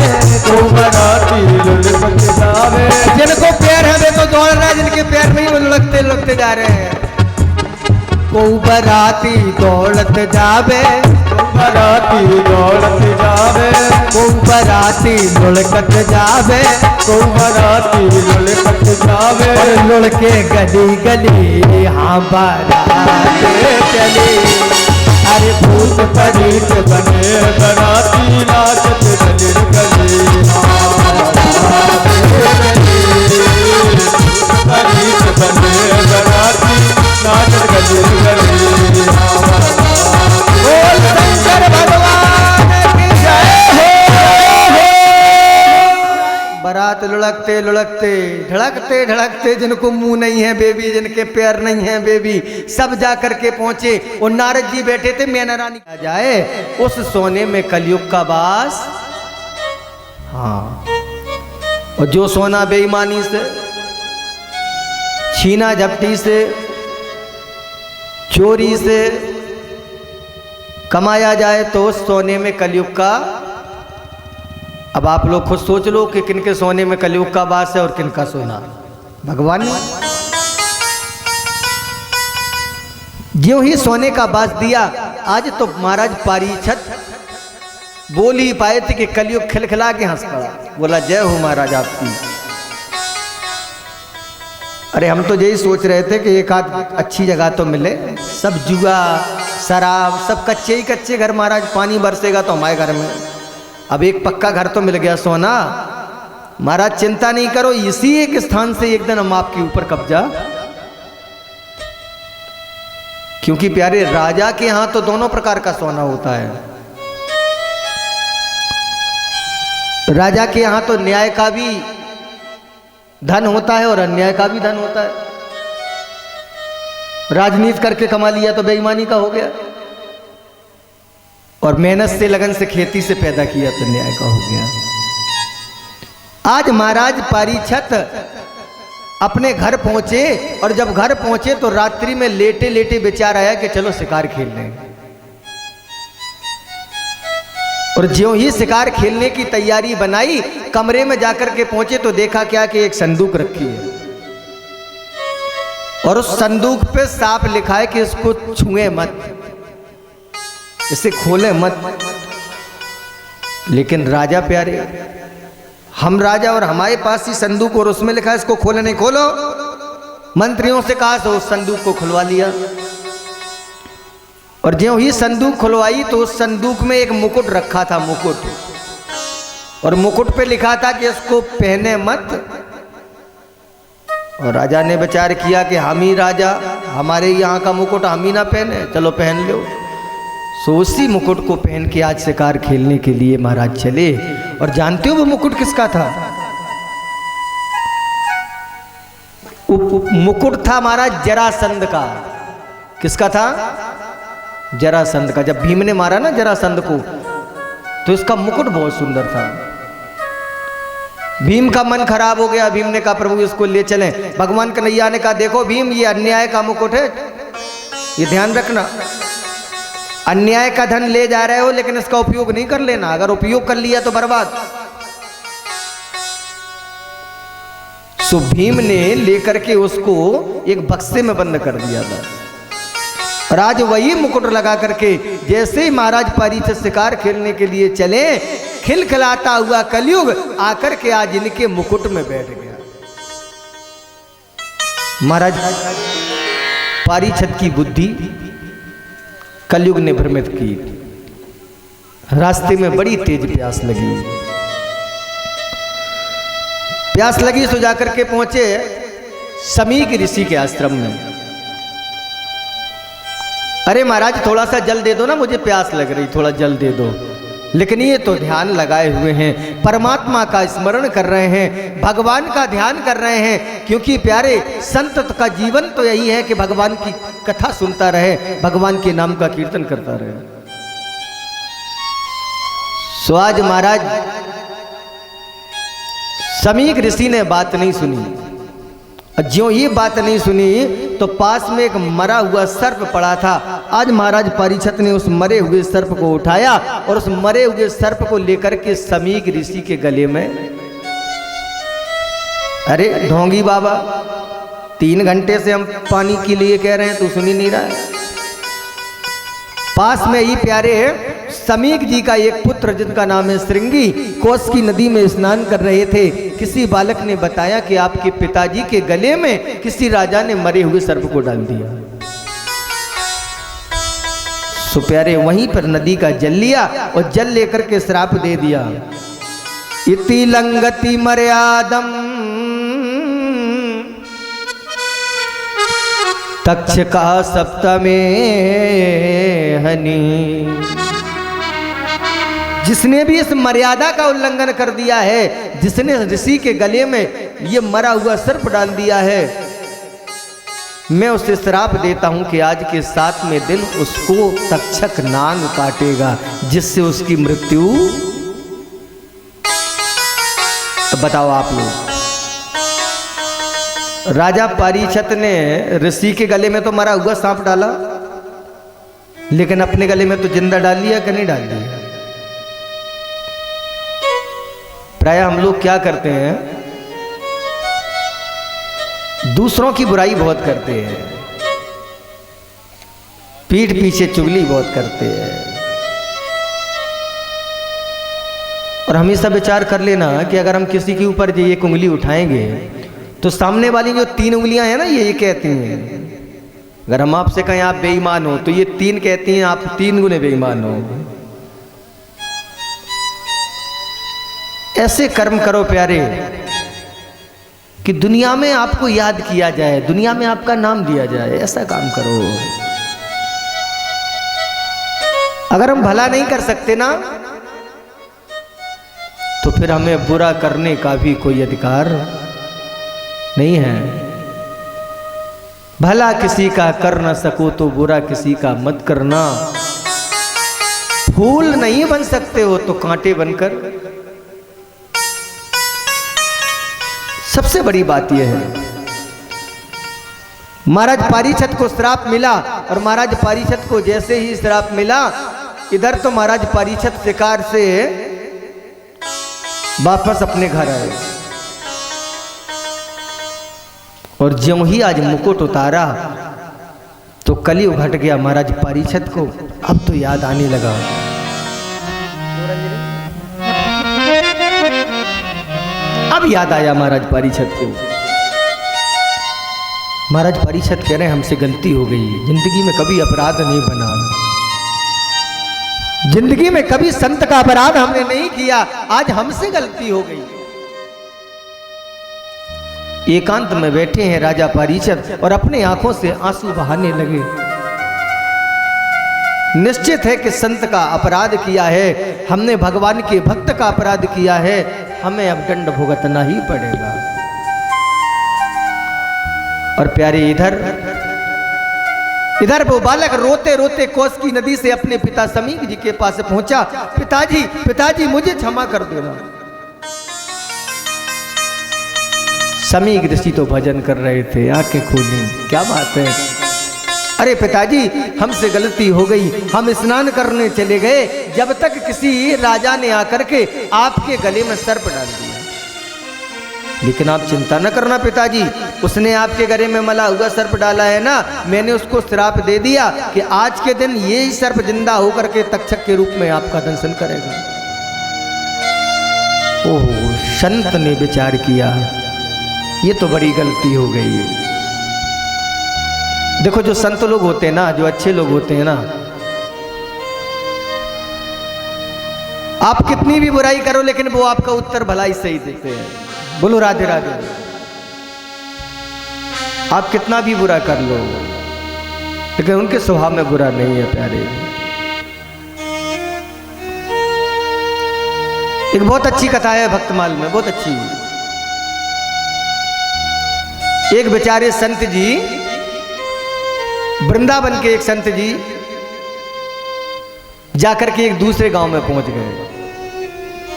Speaker 2: को बराती लुढ़कत जावे।
Speaker 1: जिनको पैर है वे तो दौड़ रहे हैं, जिनके पैर नहीं वो लुढ़कते लुढ़कते जा रहे हैं। को बराती दौलत जावे,
Speaker 2: को बराती दौलत जावे,
Speaker 1: को बराती लुढ़कत जावे,
Speaker 2: को बराती लुढ़कत जावे,
Speaker 1: लुढ़के गली गली हाँ बारात चली। अरे
Speaker 2: भूत प्रेत बने बराती नाचत गली गली, प्रेत बने बराती नाचत गली गली।
Speaker 1: बोल शंकर भगवान की जय हो। बारात लुढ़कते लुढ़कते ढड़कते ढड़कते, जिनको मुंह नहीं है बेबी, जिनके पैर नहीं है बेबी, सब जा करके पहुंचे। और नारद जी बैठे थे, मैना रानी आ जाए उस सोने में कलयुग का वास। हाँ, और जो सोना बेईमानी से, छीना झपटी से, चोरी से कमाया जाए तो उस सोने में कलयुग का। अब आप लोग खुद सोच लो कि किनके सोने में कलयुग का वास है और किनका सोना भगवान ने। ज्यों ही सोने का वास दिया, आज तो महाराज पारीछत बोल ही पाए थे कि कलयुग खिलखिला के हंस पड़ा, बोला जय हो महाराज आपकी। अरे हम तो यही सोच रहे थे कि एक आध अच्छी जगह तो मिले, सब जुआ शराब सब कच्चे ही कच्चे घर, महाराज पानी बरसेगा तो हमारे घर में। अब एक पक्का घर तो मिल गया सोना, महाराज चिंता नहीं करो, इसी एक स्थान से एक दिन हम आपके ऊपर कब्जा। क्योंकि प्यारे राजा के यहां तो दोनों प्रकार का सोना होता है। राजा के यहां तो न्याय का भी धन होता है और अन्याय का भी धन होता है। राजनीति करके कमा लिया तो बेईमानी का हो गया, और मेहनत से लगन से खेती से पैदा किया तो न्याय का हो गया। आज महाराज पारीछत अपने घर पहुंचे, और जब घर पहुंचे तो रात्रि में लेटे लेटे विचार आया कि चलो शिकार खेल लें। और ज्यों ही शिकार खेलने की तैयारी बनाई, कमरे में जाकर के पहुंचे तो देखा क्या कि एक संदूक रखी है, और उस संदूक पे साफ लिखा है कि इसको छुए मत, इसे खोले मत। लेकिन राजा प्यारे, हम राजा और हमारे पास ही संदूक और उसमें लिखा है इसको खोले नहीं, खोलो। मंत्रियों से कहा तो उस संदूक को खुलवा लिया, और ज्यों ही संदूक खुलवाई तो उस संदूक में एक मुकुट रखा था, मुकुट, और मुकुट पे लिखा था कि इसको पहने मत। और राजा ने विचार किया कि हम ही राजा, हमारे यहाँ का मुकुट हम ही ना पहने, चलो पहन लो। सो उसी मुकुट को पहन के आज शिकार खेलने के लिए महाराज चले। और जानते हो वो मुकुट किसका था? मुकुट था महाराज जरासंध का। किसका था? जरासंध का। जब भीम ने मारा ना जरासंध को, तो इसका मुकुट बहुत सुंदर था। भीम का मन खराब हो गया। भीम ने कहा प्रभु इसको ले चलें। भगवान कन्हैया ने कहा देखो भीम, ये अन्याय का मुकुट है, ये ध्यान रखना। अन्याय का धन ले जा रहे हो, लेकिन इसका उपयोग नहीं कर लेना। अगर उपयोग कर लिया तो बर्बाद। सो भीम ने लेकर के उसको एक बक्से में बंद कर दिया था। और आज वही मुकुट लगा करके जैसे ही महाराज पारीछत शिकार खेलने के लिए चले, खिलखिलाता हुआ कलयुग आकर के आज इनके मुकुट में बैठ गया। महाराज पारीछत की बुद्धि कलयुग ने भ्रमित की। रास्ते में बड़ी तेज प्यास लगी। प्यास लगी सो जाकर के पहुंचे समीक ऋषि के आश्रम में। अरे महाराज थोड़ा सा जल दे दो ना, मुझे प्यास लग रही, थोड़ा जल दे दो। लेकिन ये तो ध्यान लगाए हुए हैं, परमात्मा का स्मरण कर रहे हैं, भगवान का ध्यान कर रहे हैं। क्योंकि प्यारे संत का जीवन तो यही है कि भगवान की कथा सुनता रहे, भगवान के नाम का कीर्तन करता रहे। सो आज महाराज समीक ऋषि ने बात नहीं सुनी। ज्यों ये बात नहीं सुनी तो पास में एक मरा हुआ सर्प पड़ा था। आज महाराज पारीछत ने उस मरे हुए सर्प को उठाया और उस मरे हुए सर्प को लेकर के समीक ऋषि के गले में। अरे ढोंगी बाबा, 3 घंटे से हम पानी के लिए कह रहे हैं, तू सुनी नहीं रहा है। पास में ही प्यारे समीक जी का एक पुत्र जिनका नाम है श्रृंगी कोस की नदी में स्नान कर रहे थे। किसी बालक ने बताया कि आपके पिताजी के गले में किसी राजा ने मरे हुए सर्प को डाल दिया। सो प्यारे वहीं पर नदी का जल लिया और जल लेकर के श्राप दे दिया। इति लंगति मर्यादम तक्षका सप्तमे हनि। जिसने भी इस मर्यादा का उल्लंघन कर दिया है, जिसने ऋषि के गले में ये मरा हुआ सर्प डाल दिया है, मैं उसे श्राप देता हूं कि आज के 7वें दिन उसको तक्षक नाग काटेगा, जिससे उसकी मृत्यु। बताओ आप लोग, राजा परीक्षित ने ऋषि के गले में तो मरा हुआ सांप डाला, लेकिन अपने गले में तो जिंदा डाल लिया कि नहीं डाल दिया। प्राय हम लोग क्या करते हैं, दूसरों की बुराई बहुत करते हैं, पीठ पीछे चुगली बहुत करते हैं। और हमेशा विचार कर लेना कि अगर हम किसी के ऊपर ये एक उंगली उठाएंगे तो सामने वाली जो 3 उंगलियां हैं ना, ये कहती हैं। अगर हम आपसे कहें आप बेईमान हो, तो ये 3 कहती हैं आप 3 गुने बेईमान हो। ऐसे कर्म करो प्यारे कि दुनिया में आपको याद किया जाए, दुनिया में आपका नाम दिया जाए, ऐसा काम करो। अगर हम भला नहीं कर सकते ना, तो फिर हमें बुरा करने का भी कोई अधिकार नहीं है। भला किसी का कर न सको तो बुरा किसी का मत करना। फूल नहीं बन सकते हो तो कांटे बनकर। सबसे बड़ी बात यह है, महाराज परीक्षित को श्राप मिला, और महाराज परीक्षित को जैसे ही श्राप मिला, इधर तो महाराज परीक्षित शिकार से वापस अपने घर आए, और ज्यों ही आज मुकुट उतारा तो कलयुग घट गया महाराज परीक्षित को। अब तो याद आने लगा। अब याद आया महाराज परीक्षित को। महाराज परीक्षित कह रहे हैं हमसे गलती हो गई, जिंदगी में कभी अपराध नहीं बना, जिंदगी में कभी संत का अपराध हमने नहीं किया, आज हमसे गलती हो गई। एकांत में बैठे हैं राजा परीक्षित और अपने आंखों से आंसू बहाने लगे। निश्चित है कि संत का अपराध किया है, हमने भगवान के भक्त का अपराध किया है, हमें अब दंड भुगतना ही पड़ेगा। और प्यारे इधर वो बालक रोते रोते कोस की नदी से अपने पिता समीक जी के पास पहुंचा। पिताजी पिताजी मुझे क्षमा कर देना। समीक ऋषि तो भजन कर रहे थे, आंखें खोली, क्या बात है। अरे पिताजी हमसे गलती हो गई, हम स्नान करने चले गए, जब तक किसी राजा ने आकर के आपके गले में सर्प डाल दिया। लेकिन आप चिंता न करना पिताजी, उसने आपके गले में मला हुआ सर्प डाला है ना, मैंने उसको श्राप दे दिया कि आज के दिन ये ही सर्प जिंदा होकर के तक्षक के रूप में आपका दंशन करेगा। ओह, संत ने विचार किया ये तो बड़ी गलती हो गई। देखो जो संत लोग होते हैं ना, जो अच्छे लोग होते हैं ना, आप कितनी भी बुराई करो लेकिन वो आपका उत्तर भलाई सही देते हैं। बोलो राधे राधे। आप कितना भी बुरा कर लो लेकिन उनके स्वभाव में बुरा नहीं है प्यारे। एक बहुत अच्छी कथा है भक्तमाल में, बहुत अच्छी। एक बेचारे संत जी, वृंदावन के एक संत जी जाकर के एक दूसरे गांव में पहुंच गए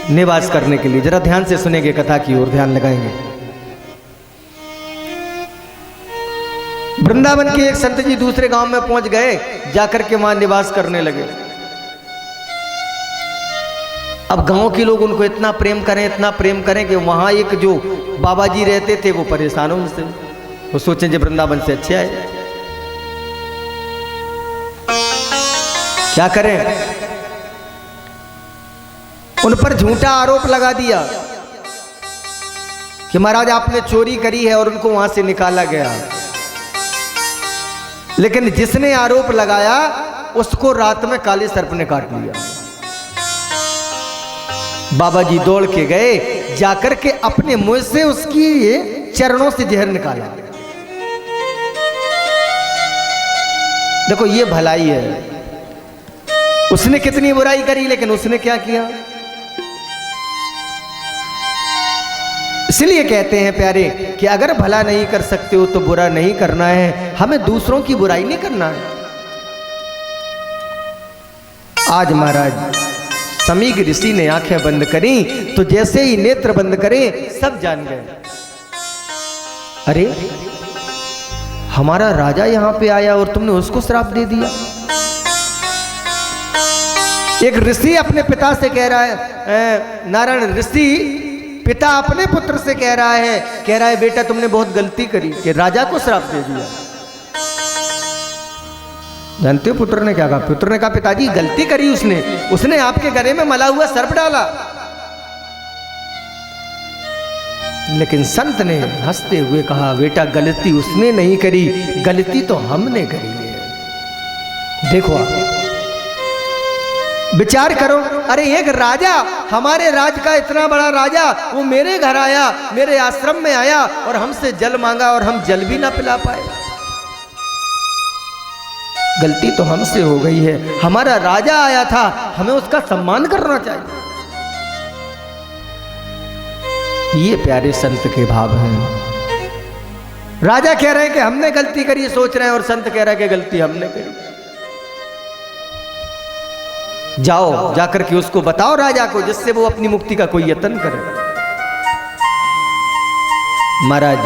Speaker 1: निवास करने के लिए। जरा ध्यान से सुनेंगे कथा की ओर ध्यान लगाएंगे। वृंदावन के एक संत जी दूसरे गांव में पहुंच गए, जाकर के वहां निवास करने लगे। अब गांव के लोग उनको इतना प्रेम करें, इतना प्रेम करें कि वहां एक जो बाबा जी रहते थे वो परेशान हो उनसे। वो सोचें जो वृंदावन से अच्छे आए, क्या करें, उन पर झूठा आरोप लगा दिया कि महाराज आपने चोरी करी है और उनको वहां से निकाला गया। लेकिन जिसने आरोप लगाया उसको रात में काले सर्प ने काट लिया। बाबा जी दौड़ के गए, जाकर के अपने मुंह से उसकी चरणों से जहर निकाला। देखो ये भलाई है, उसने कितनी बुराई करी लेकिन उसने क्या किया। इसलिए कहते हैं प्यारे कि अगर भला नहीं कर सकते हो तो बुरा नहीं करना है, हमें दूसरों की बुराई नहीं करना है। आज महाराज समीक ऋषि ने आंखें बंद करी तो जैसे ही नेत्र बंद करे सब जान गए, अरे हमारा राजा यहां पे आया और तुमने उसको श्राप दे दिया। एक ऋषि अपने पिता से कह रहा है, नारायण ऋषि पिता अपने पुत्र से कह रहा है बेटा तुमने बहुत गलती करी कि राजा को श्राप दे दिया। जानते हो पुत्र ने क्या कहा? पुत्र ने कहा पिताजी गलती करी उसने आपके गले में मला हुआ सर्प डाला। लेकिन संत ने हंसते हुए कहा बेटा गलती उसने नहीं करी, गलती तो हमने करी है। देखो आप विचार करो, अरे एक राजा, हमारे राज का इतना बड़ा राजा, वो मेरे घर आया, मेरे आश्रम में आया और हमसे जल मांगा और हम जल भी ना पिला पाए। गलती तो हमसे हो गई है, हमारा राजा आया था, हमें उसका सम्मान करना चाहिए। ये प्यारे संत के भाव हैं। राजा कह रहे हैं कि हमने गलती करी सोच रहे हैं और संत कह रहा है कि गलती हमने करी। जाओ जाकर के उसको बताओ राजा को, जिससे वो अपनी मुक्ति का कोई यत्न करे। महाराज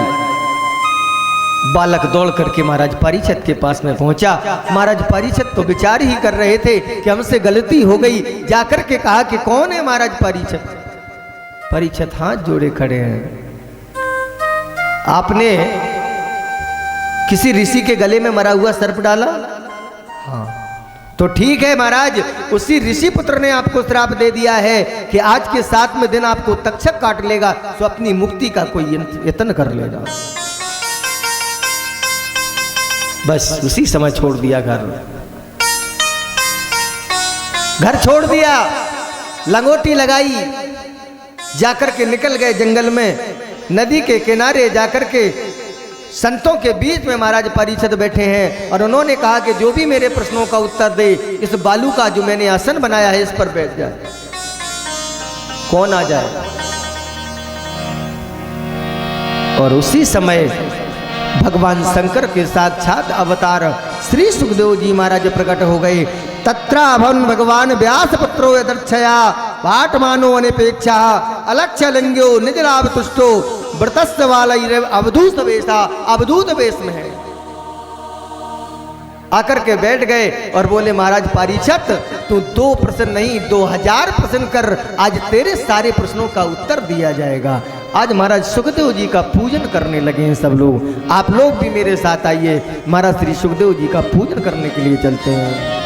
Speaker 1: बालक दौड़ करके महाराज परीक्षित के पास में पहुंचा। महाराज परीक्षित तो विचार ही कर रहे थे कि हमसे गलती हो गई। जाकर के कहा कि कौन है महाराज परीक्षित? परीक्षित हाथ जोड़े खड़े हैं। आपने किसी ऋषि के गले में मरा हुआ सर्प डाला? हाँ, तो ठीक है महाराज, उसी ऋषि पुत्र ने आपको श्राप दे दिया है कि आज के 7वें दिन आपको तक्षक काट लेगा, तो अपनी मुक्ति का कोई यत्न कर लेगा। बस उसी समय छोड़ दिया घर छोड़ दिया, लंगोटी लगाई, जाकर के निकल गए जंगल में। नदी के किनारे जाकर के संतों के बीच में महाराज परीक्षित बैठे हैं और उन्होंने कहा कि जो भी मेरे प्रश्नों का उत्तर दे, इस बालू का जो मैंने आसन बनाया है इस पर बैठ जाए। कौन आ जाए? और उसी समय भगवान शंकर के साक्षात अवतार श्री सुखदेव जी महाराज प्रकट हो गए। तत्राभन भगवान व्यास पुत्रो यदर्क्षया पाठमानो अनिपेक्षा अलक्ष्य लिंगो निज लाभ तुष्टो व्रतस्य वाला अवधूत वेशा, अवधूत वेश में है। आकर के बैठ गए और बोले महाराज परीक्षित तू 2 प्रश्न नहीं 2000 प्रश्न कर, आज तेरे सारे प्रश्नों का उत्तर दिया जाएगा। आज महाराज सुखदेव जी का पूजन करने लगे हैं सब लोग। आप लोग भी मेरे साथ आइए, महाराज श्री सुखदेव जी का पूजन करने के लिए चलते हैं।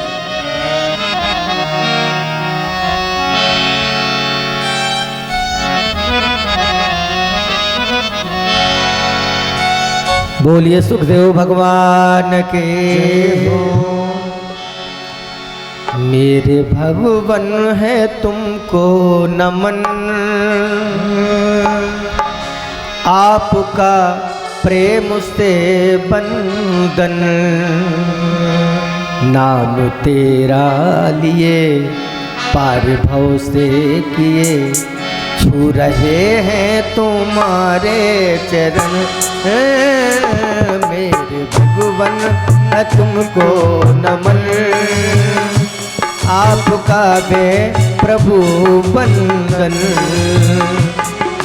Speaker 1: बोलिए सुखदेव भगवान के मेरे भगवन है तुमको नमन, आपका प्रेम से बंदन, नाम तेरा लिए पार भव से किए, छू रहे हैं तुम्हारे चरण, मेरे भगवन है तुमको नमन, आपका वे प्रभु बंदन,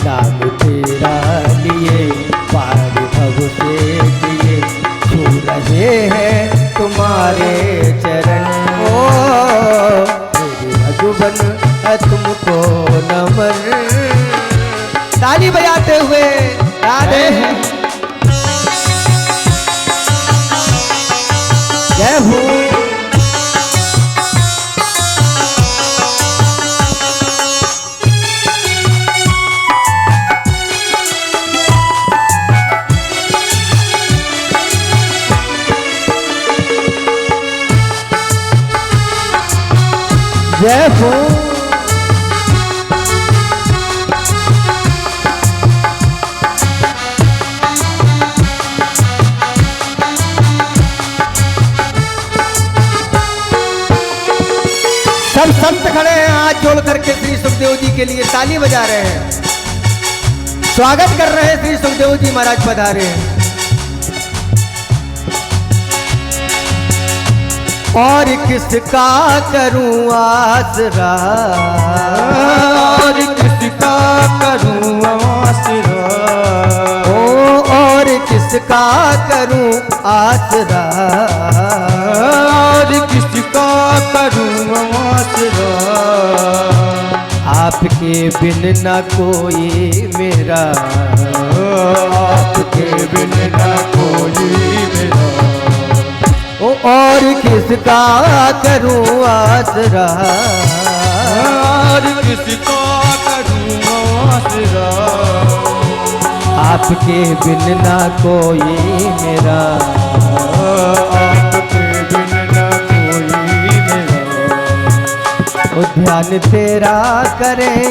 Speaker 1: नाम तेरा लिए पार भव से किए, छू रहे हैं तुम्हारे चरण, ओ मेरे भगवन है तुमको नमन। ताली बजाते हुए राधे जय हो। जय हो। सब संत खड़े हैं हाथ जोड़ करके श्री सुखदेव जी के लिए ताली बजा रहे हैं, स्वागत कर रहे हैं। श्री सुखदेव जी महाराज पधारे हैं। और किसका करूं आसरा,
Speaker 2: और किसका करूं आसरा,
Speaker 1: ओ और किसका करूं आसरा,
Speaker 2: और किसका करूं आसरा,
Speaker 1: आपके बिन न कोई मेरा,
Speaker 2: आपके बिन न कोई मेरा,
Speaker 1: ओ और किसका करूं आसरा,
Speaker 2: और किसका करूं आसरा,
Speaker 1: आपके बिन न कोई मेरा,
Speaker 2: आपके बिन न कोई मेरा,
Speaker 1: ओ ध्यान तेरा करें,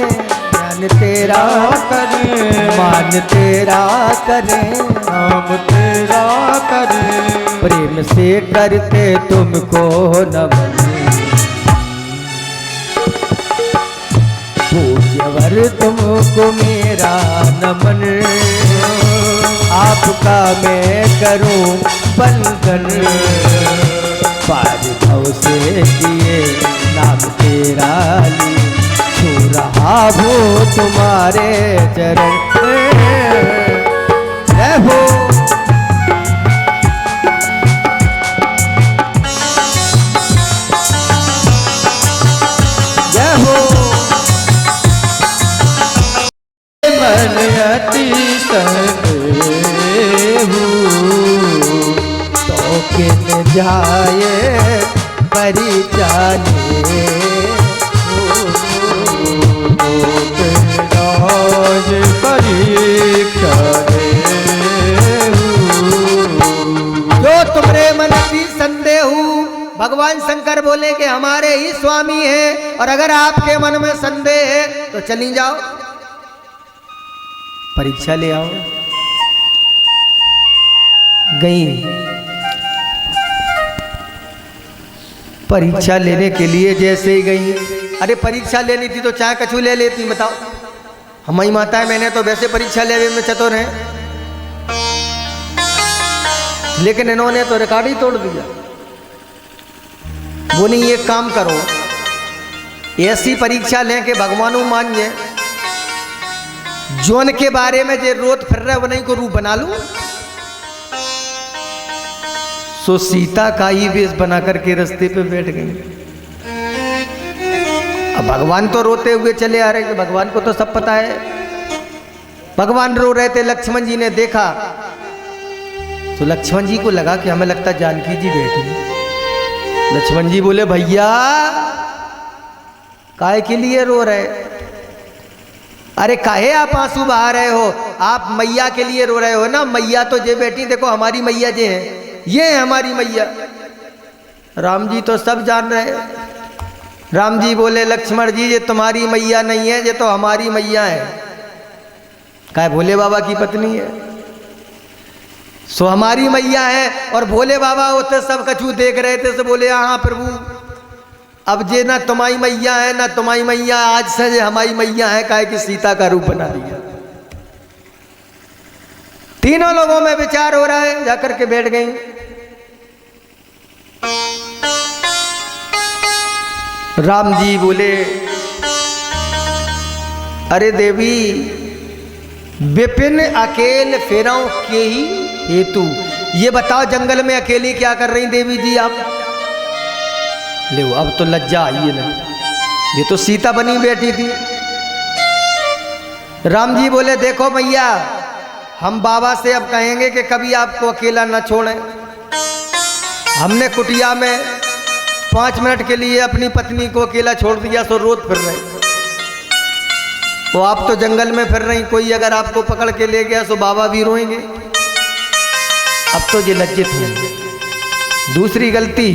Speaker 1: ध्यान तेरा
Speaker 2: करें,
Speaker 1: मान तेरा करें,
Speaker 2: नाम तेरा करें,
Speaker 1: प्रेम से करते तुमको नमन, पूज्यवर तुमको मेरा नमन, आपका मैं करूं बंधन, पार भव से किए नाम तेरा ली, छू रहा वो तुम्हारे चरण। जय हो। जय हो।
Speaker 2: मन अति संदेहु,
Speaker 1: तो किन जाए परिचाले,
Speaker 2: राज परीक्षा
Speaker 1: जो तुमरे मन की संदेहु, भगवान शंकर बोले कि हमारे ही स्वामी हैं, और अगर आपके मन में संदेह है तो चली जाओ, परीक्षा ले आओ। गई परीक्षा लेने के लिए, जैसे ही गई, अरे परीक्षा लेनी थी तो चाहे कछु ले लेती, बताओ। हमारी माता है, मैंने तो वैसे परीक्षा लेने में चतुर है, लेकिन इन्होंने तो रिकॉर्ड ही तोड़ दिया। बोली ये काम करो, ऐसी परीक्षा लें कि भगवानों मान जाए, जोन के बारे में जे रोत फिर रहे वही को रूप बना लूं। सो सीता का ही वेश बना करके रास्ते पे बैठ गई। अब भगवान तो रोते हुए चले आ रहे हैं, भगवान को तो सब पता है। भगवान रो रहे थे, लक्ष्मण जी ने देखा तो लक्ष्मण जी को लगा कि हमें लगता जानकी जी बैठी। लक्ष्मण जी बोले भैया काहे के लिए रो रहे? अरे काहे आप आंसू बहा रहे हो? आप मैया के लिए रो रहे हो ना। मैया तो जे बेटी, देखो हमारी मैया जे है, ये है हमारी मैया। राम जी तो सब जान रहे हैं। राम जी बोले लक्ष्मण जी ये तुम्हारी मैया नहीं है, ये तो हमारी मैया है। काहे भोले बाबा की पत्नी है, सो हमारी मैया है। और भोले बाबा होते सब कछु देख रहे थे, तो बोले हाँ प्रभु अब जे ना तुम्हारी मैया है ना तुम्हारी मैया, आज से ये हमारी मैया है, काहे कि सीता का रूप बना दिया। तीनों लोगों में विचार हो रहा है, जाकर के बैठ गई। राम जी बोले अरे देवी विपिन अकेल फेराओ के ही हेतु, ये बताओ जंगल में अकेली क्या कर रही देवी जी आप? ले अब तो लज्जा आई है ना, ये तो सीता बनी बैठी थी। राम जी बोले देखो मैया हम बाबा से अब कहेंगे कि कभी आपको अकेला न छोड़ें। हमने कुटिया में 5 मिनट के लिए अपनी पत्नी को अकेला छोड़ दिया, सो रोज फिर रहे। तो आप तो जंगल में फिर रही, कोई अगर आपको पकड़ के ले गया तो बाबा भी रोएंगे। अब तो ये लज्जित हैं। दूसरी गलती।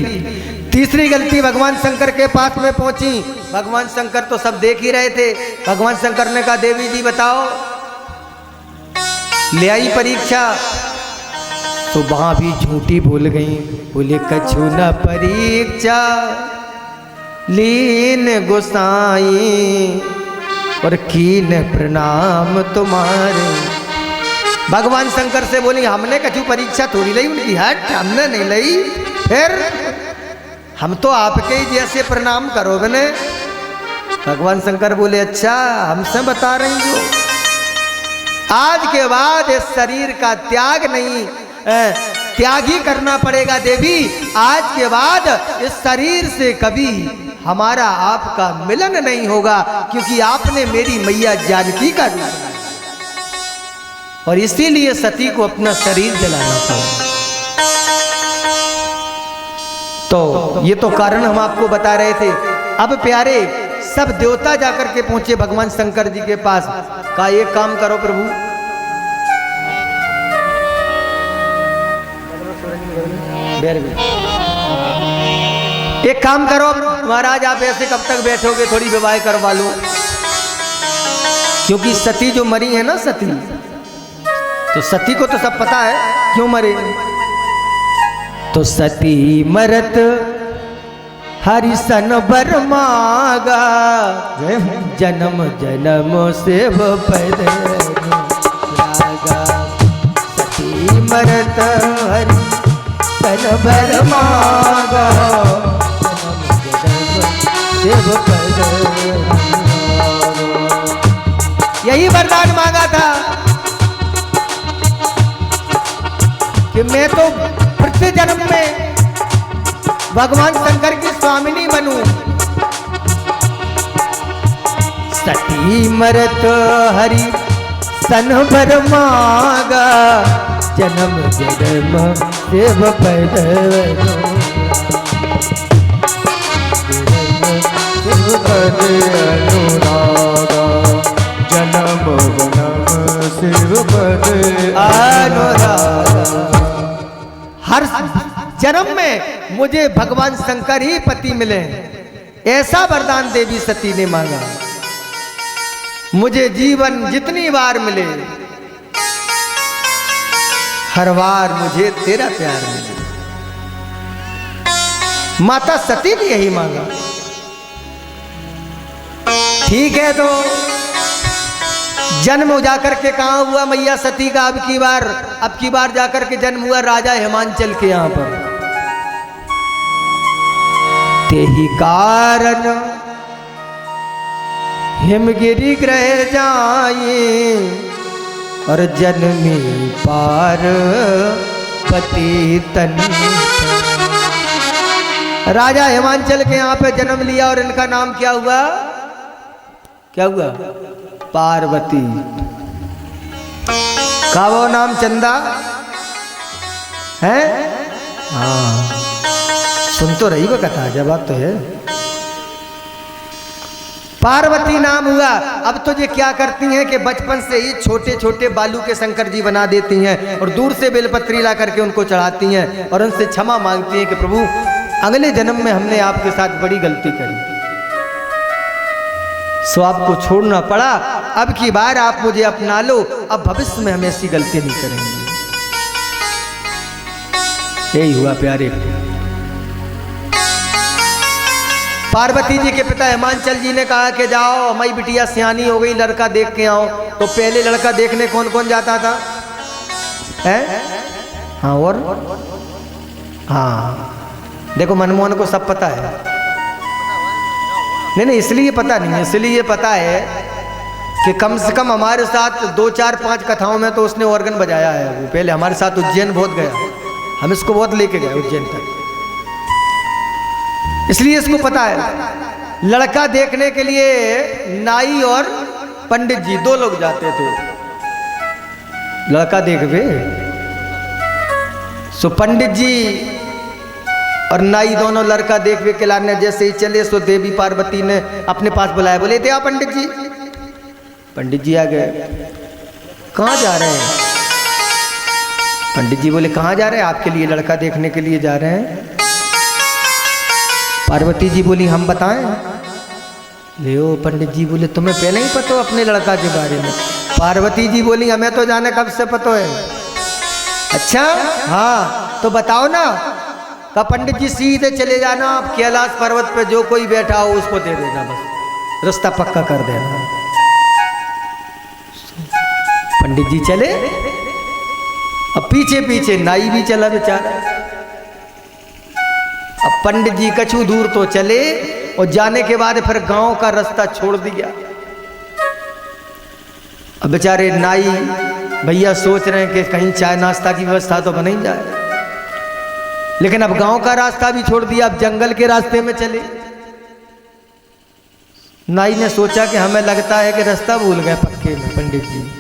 Speaker 1: तीसरी गलती, भगवान शंकर के पास में पहुंची। भगवान शंकर तो सब देख ही रहे थे। भगवान शंकर ने कहा देवी जी बताओ, ले आई परीक्षा। तो वहां भी झूठी बोल गई, बोले कछु न परीक्षा लीन गोसाई और कीन प्रणाम तुम्हारे। भगवान शंकर से बोली हमने कछु परीक्षा थोड़ी ली उनकी, हट हमने नहीं ली, फिर हम तो आपके ही जैसे प्रणाम करो बने। भगवान शंकर बोले अच्छा हमसे बता रही हो, आज के बाद इस शरीर का त्याग नहीं, त्याग ही करना पड़ेगा देवी। आज के बाद इस शरीर से कभी हमारा आपका मिलन नहीं होगा, क्योंकि आपने मेरी मैया जानकी का रूप बनाया और इसीलिए सती को अपना शरीर जलाना पड़ा। तो ये तो कारण हम आपको बता रहे थे। अब प्यारे सब देवता जाकर के पहुंचे भगवान शंकर जी के पास। कहा एक काम करो प्रभु, एक काम करो महाराज, आप ऐसे कब तक बैठोगे, थोड़ी विवाह करवा लो। क्योंकि सती जो मरी है ना, सती तो सती को तो सब पता है क्यों मरे। तो सती मरत हरिसन बर मागा, जन्म जन्म से पद लागा। सती मरत हरिसन बर मागा, जन्म जन्म से पद। यही वरदान मांगा था कि मैं तो प्रति जन्म में भगवान शंकर की स्वामिनी बनूं। सती मरत हरि सन भर मागा, जन्म जन्म देव पद
Speaker 2: अनुरागा, जन्म जन्म शिव पद
Speaker 1: अनुरागा। हर जन्म में मुझे भगवान शंकर ही पति मिले, ऐसा वरदान देवी सती ने मांगा। मुझे जीवन जितनी बार मिले, हर बार मुझे तेरा प्यार मिले। माता सती ने यही मांगा। ठीक है, तो जन्म जाकर के कहाँ हुआ मैया सती का? अब की बार जाकर के जन्म हुआ राजा हिमांचल के यहाँ पर। तेहि कारण हिमगिरि ग्रह जाए और जन्मी पार्वती तन। राजा हिमांचल के यहाँ पे जन्म लिया और इनका नाम क्या हुआ? क्या हुआ? पार्वती। का वो नाम चंदा है? हाँ, सुन तो रही वो कथा, जवाब तो है। पार्वती नाम हुआ। अब तो ये क्या करती हैं कि बचपन से ही छोटे छोटे बालू के शंकर जी बना देती हैं और दूर से बेलपत्री ला करके उनको चढ़ाती हैं और उनसे क्षमा मांगती हैं कि प्रभु अगले जन्म में हमने आपके साथ बड़ी गलती करी, सो आपको छोड़ना पड़ा। अब की बार आप मुझे अपना लो, अब भविष्य में हम ऐसी गलती नहीं करेंगे। यही हुआ प्यारे। पार्वती जी के पिता हिमांचल जी ने कहा कि जाओ हमारी बिटिया सियानी हो गई, लड़का देख के आओ। तो पहले लड़का देखने कौन कौन जाता था? है? हाँ, और हाँ देखो मनमोहन को सब पता है। नहीं, इसलिए पता नहीं है, इसलिए पता है कि कम से कम हमारे साथ 2, 4, 5 कथाओं में तो उसने ऑर्गन बजाया है। वो पहले हमारे साथ उज्जैन बहुत गया, हम इसको बहुत लेके गए उज्जैन तक, इसलिए इसको पता है। लड़का देखने के लिए नाई और पंडित जी 2 लोग जाते थे लड़का देखवे। सो पंडित जी और नाई दोनों लड़का देखवे के लाने जैसे ही चले, सो देवी पार्वती ने अपने पास बुलाया। बोले दे पंडित जी। पंडित जी आ गए। कहाँ जा रहे हैं? पंडित जी बोले कहाँ जा रहे हैं? आपके लिए लड़का देखने के लिए जा रहे हैं। पार्वती जी बोली हम बताएं? लियो पंडित जी बोले तुम्हें पहले ही पता हो अपने लड़का के बारे में? पार्वती जी बोली हमें तो जाने कब से पता है। अच्छा हाँ तो बताओ ना। का पंडित जी सीधे चले जाना, आप कैलाश पर्वत पे जो कोई बैठा हो उसको दे देना, बस रास्ता पक्का कर देना। पंडित जी चले, अब पीछे पीछे नाई भी चला बेचारा। अब पंडित जी कछु दूर तो चले और जाने के बाद फिर गांव का रास्ता छोड़ दिया। अब बेचारे नाई भैया सोच रहे हैं कि कहीं चाय नाश्ता की व्यवस्था तो बन ही जाए, लेकिन अब गांव का रास्ता भी छोड़ दिया, अब जंगल के रास्ते में चले। नाई ने सोचा कि हमें लगता है कि रास्ता भूल गए पक्के में पंडित जी।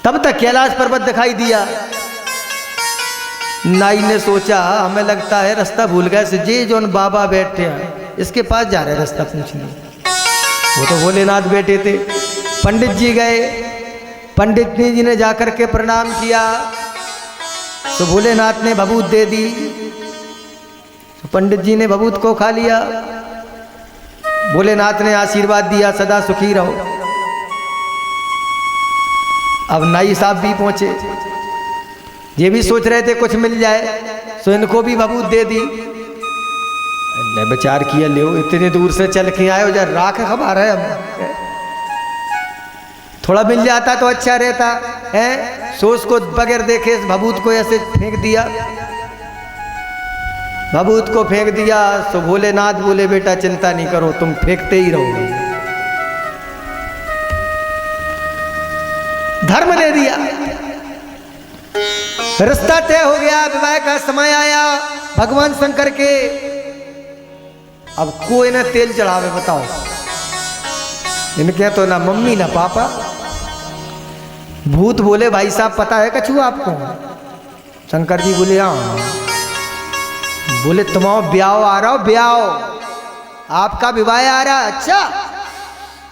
Speaker 1: तब तक कैलाश पर्वत दिखाई दिया। नाई ने सोचा हमें लगता है रास्ता भूल गए, से जे जोन बाबा बैठे हैं इसके पास जा रहे रास्ता पूछने। वो तो भोलेनाथ बैठे थे। पंडित जी गए, पंडित जी ने जाकर के प्रणाम किया तो भोलेनाथ ने भभूत दे दी। तो पंडित जी ने भभूत को खा लिया। भोलेनाथ ने आशीर्वाद दिया सदा सुखी रहो। अब नाई साहब भी पहुंचे, ये भी सोच रहे थे कुछ मिल जाए, तो इनको भी भभूत दे दी। ने विचार किया ले इतने दूर से चल के आए हो, जरा राख खबर है हम, थोड़ा मिल जाता तो अच्छा रहता है। सो उसको बगैर देखे इस भभूत को ऐसे फेंक दिया। भभूत को फेंक दिया तो भोलेनाथ बोले बेटा चिंता नहीं करो, तुम फेंकते ही रहोगे। धर्म दे दिया, रास्ता तय हो गया, विवाह का समय आया भगवान शंकर के। अब कोई ना तेल चढ़ावे, बताओ इनके तो ना मम्मी ना पापा। भूत बोले भाई साहब पता है कछु आपको? शंकर जी बोले हाँ। बोले तुम्हारा ब्याह आ रहा हो, ब्याह आपका विवाह आ रहा। अच्छा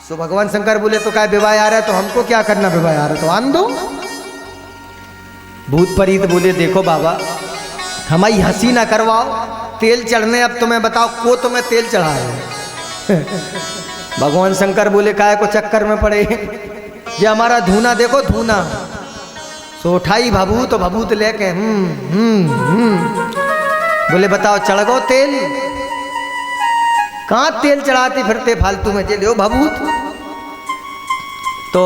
Speaker 1: तो भगवान शंकर बोले तो क्या विवाह आ रहा है तो हमको क्या करना, विवाह आ रहा है तो आन दो। भूत प्रीत बोले देखो बाबा हमारी हंसी ना करवाओ, तेल चढ़ने अब तुम्हें बताओ को तुम्हें तेल चढ़ाए। भगवान शंकर बोले काय को चक्कर में पड़े, ये हमारा धूना देखो धूना। सो उठाई भभूत तो भभूत लेके बोले बताओ चढ़ गो तेल? कहाँ तेल चढ़ाते फिरते फालतू में, जे लो भभूत। तो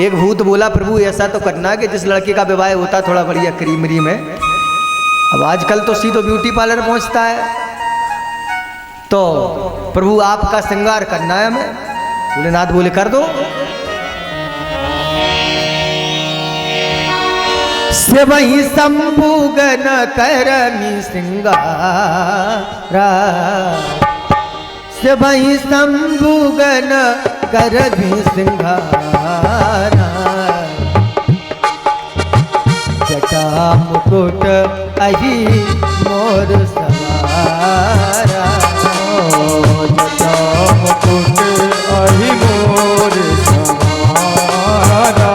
Speaker 1: एक भूत बोला प्रभु ऐसा तो करना कि जिस लड़के का विवाह होता थोड़ा बढ़िया क्रीमरी में। अब आजकल तो सीधो ब्यूटी पार्लर पहुंचता है, तो प्रभु आपका श्रृंगार करना है हमें। भोलेनाथ बोले कर दो। से वही संभुगन करमी श्रृंगारा, से वही संभुगन करमी श्रृंगारा। जटा मुकुट अहि मोर सवारा,
Speaker 2: जटा मुकुट अहि मोर सवारा,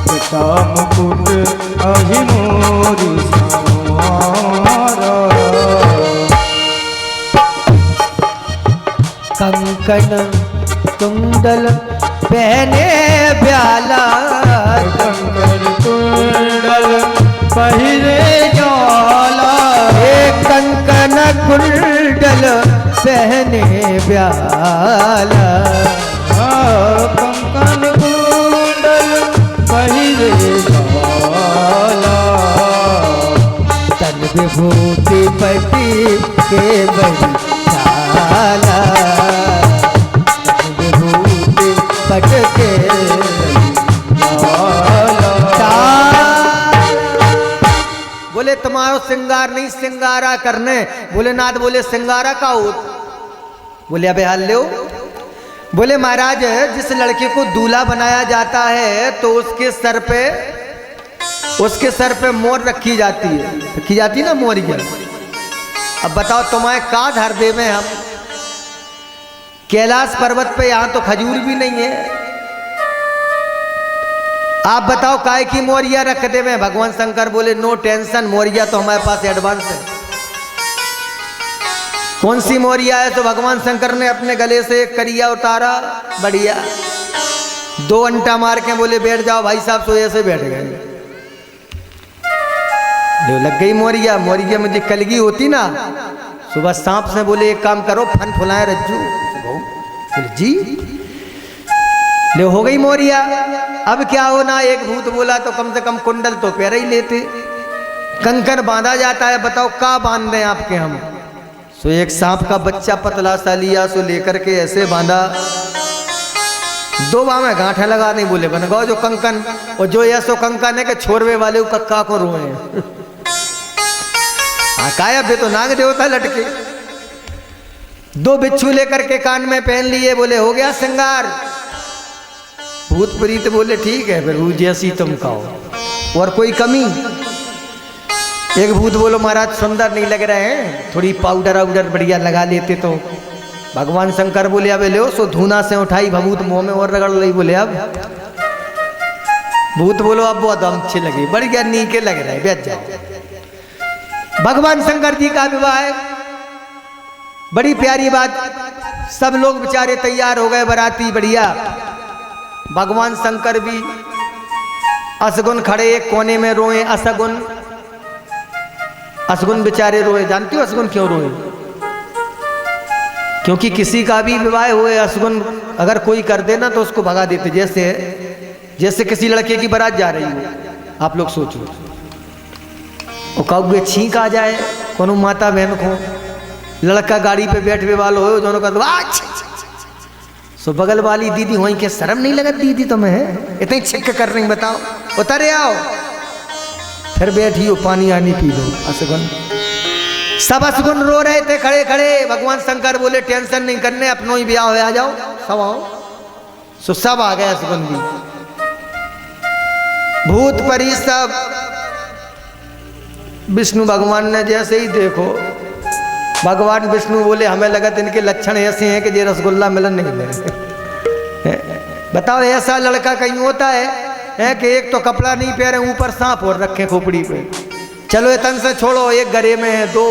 Speaker 2: जटा मुकुट अहि मोर सवारा।
Speaker 1: कंकण कुंडल पहने ब्याला,
Speaker 2: कंकण कुंडल पहिरे जाला,
Speaker 1: कंकण कुंडल पहने ब्याला।
Speaker 2: कंकण कुंडल पहिरे जाला,
Speaker 1: तन विभूति पति के बड़ी चाला, तन विभूति पट के बोले तुम्हारा श्रृंगार नहीं श्रृंगारा करने। भोलेनाथ बोले श्रृंगारा का हो? बोले अबे हाल लो। बोले महाराज जिस लड़के को दूल्हा बनाया जाता है तो उसके सर पे मोर रखी जाती है ना मोरिया। अब बताओ तुम्हें का धर दे में हम? कैलाश पर्वत पे यहाँ तो खजूर भी नहीं है। आप बताओ काय की मोरिया रख देवे। भगवान शंकर बोले नो टेंशन, मोरिया तो हमारे पास एडवांस है। कौन सी मोरिया है? तो भगवान शंकर ने अपने गले से एक करिया उतारा, बढ़िया 2 अंटा मार के बोले बैठ जाओ भाई साहब। सोए से बैठ गए, जो लग गई मोरिया। मोरिया मुझे कलगी होती ना, सुबह सांप से बोले एक काम करो, फन फुलाए रज्जू। बोले जी, ले हो गई मोरिया। अब क्या होना? एक भूत बोला तो कम से कम कुंडल तो पैर ही लेते, कंकन बांधा जाता है। बताओ का बांध दें आपके हम? सो एक सांप का बच्चा पतला सा लिया, सो लेकर के ऐसे बांधा, 2 बाह में गांठे लगा नहीं। बोले बन गो जो कंकन, और जो ऐसो कंकन है कि छोरवे वाले कक्का को रोए। काया बे तो नाग देवता लटके। 2 बिच्छू लेकर के कान में पहन लिए, बोले हो गया श्रृंगार। भूत प्रीत बोले ठीक है, फिर जैसी तुम कहो। और कोई कमी? एक भूत बोलो महाराज सुंदर नहीं लग रहे हैं, थोड़ी पाउडर वाउडर बढ़िया लगा लेते तो। भगवान शंकर बोले अब ले सो धूना से उठाई भभूत मुंह में और रगड़ ली। बोले अब भूत बोलो अब बहुत अच्छे लगे, बढ़िया नीके लग रहे, बैठ जाओ। भगवान शंकर जी का विवाह है, बड़ी प्यारी बात। सब लोग बेचारे तैयार हो गए, बराती बढ़िया। भगवान शंकर भी असगुन खड़े एक कोने में रोए। असगुन बेचारे रोए। जानती हो असगुन क्यों रोए? क्योंकि किसी का भी विवाह हुए असगुन अगर कोई कर देना तो उसको भगा देते। जैसे किसी लड़के की बारात जा रही हो, आप लोग सोचो, और कौए छींक आ जाए कोनो माता बहन को, लड़का गाड़ी पे बैठने वालो हो दोनों का सो बगल वाली दीदी वहीं के शर्म नहीं लगत दीदी तुम्हें इतनी छिक कर रही? बताओ उतरे आओ, फिर बैठी हो पानी आनी पी लो। असगुन सब असगुन रो रहे थे खड़े खड़े। भगवान शंकर बोले टेंशन नहीं करने, अपनों ही ब्याह हो, आ जाओ सब आओ। सो सब आ गए असगुन भी, भूत परी सब। विष्णु भगवान ने जैसे ही देखो, भगवान विष्णु बोले हमें लगा इनके लक्षण ऐसे हैं कि ये रसगुल्ला मिलन नहीं ले। बताओ ऐसा लड़का कहीं होता है कि एक तो कपड़ा नहीं पहने, ऊपर सांप और रखे खोपड़ी पे। चलो ये तन से छोड़ो, एक गरे में है 2,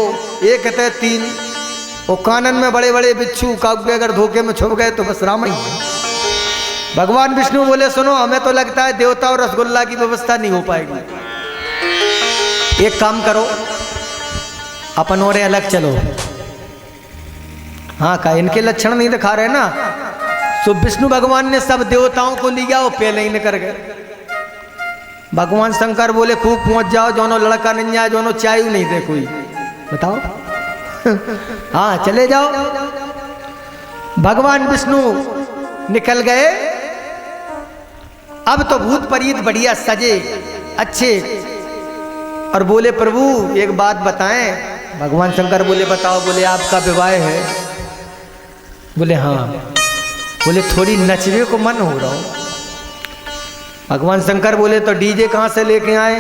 Speaker 1: एक है 3, और कानन में बड़े बड़े बिच्छू। काव्य अगर धोखे में छुप गए तो बस राम ही है। भगवान विष्णु बोले सुनो, हमें तो लगता है देवता और रसगुल्ला की व्यवस्था नहीं हो पाएगी। एक काम करो, अपन और अलग चलो। हाँ का इनके लक्षण नहीं दिखा रहे ना। तो विष्णु भगवान ने सब देवताओं को लिया और पहले ही निकल गए। भगवान शंकर बोले खूब पहुंच जाओ, दोनों लड़का नहीं आए, दोनों चाय नहीं दे कोई। बताओ हाँ चले जाओ। भगवान विष्णु निकल गए। अब तो भूत प्रेत बढ़िया सजे अच्छे, और बोले प्रभु एक बात बताएं। भगवान शंकर बोले बताओ। बोले आपका विवाह है? बोले हाँ। बोले थोड़ी नचने को मन हो रहा हो। भगवान शंकर बोले तो डीजे कहाँ से लेके आए?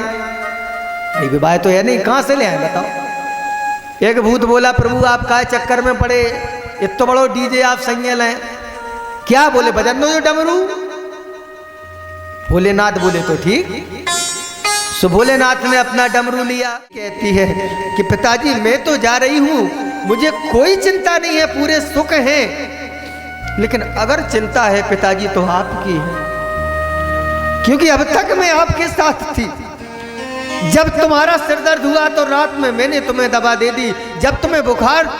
Speaker 1: भाई विवाह तो है नहीं, कहाँ से ले आए बताओ। एक भूत बोला प्रभु आप का चक्कर में पड़े, इतना बड़ो डीजे आप संज्ञा लें क्या? बोले बजन दो जो डमरू। भोलेनाथ बोले तो ठीक। सो भोलेनाथ ने अपना डमरू लिया। कहती है कि पिताजी मैं तो जा रही हूँ, मुझे कोई चिंता नहीं है, पूरे सुख हैं, लेकिन अगर चिंता है पिताजी तो आपकी है, क्योंकि अब तक मैं आपके साथ थी। जब तुम्हारा सिर दर्द हुआ तो रात में मैंने तुम्हें दवा दे दी, जब तुम्हें बुखार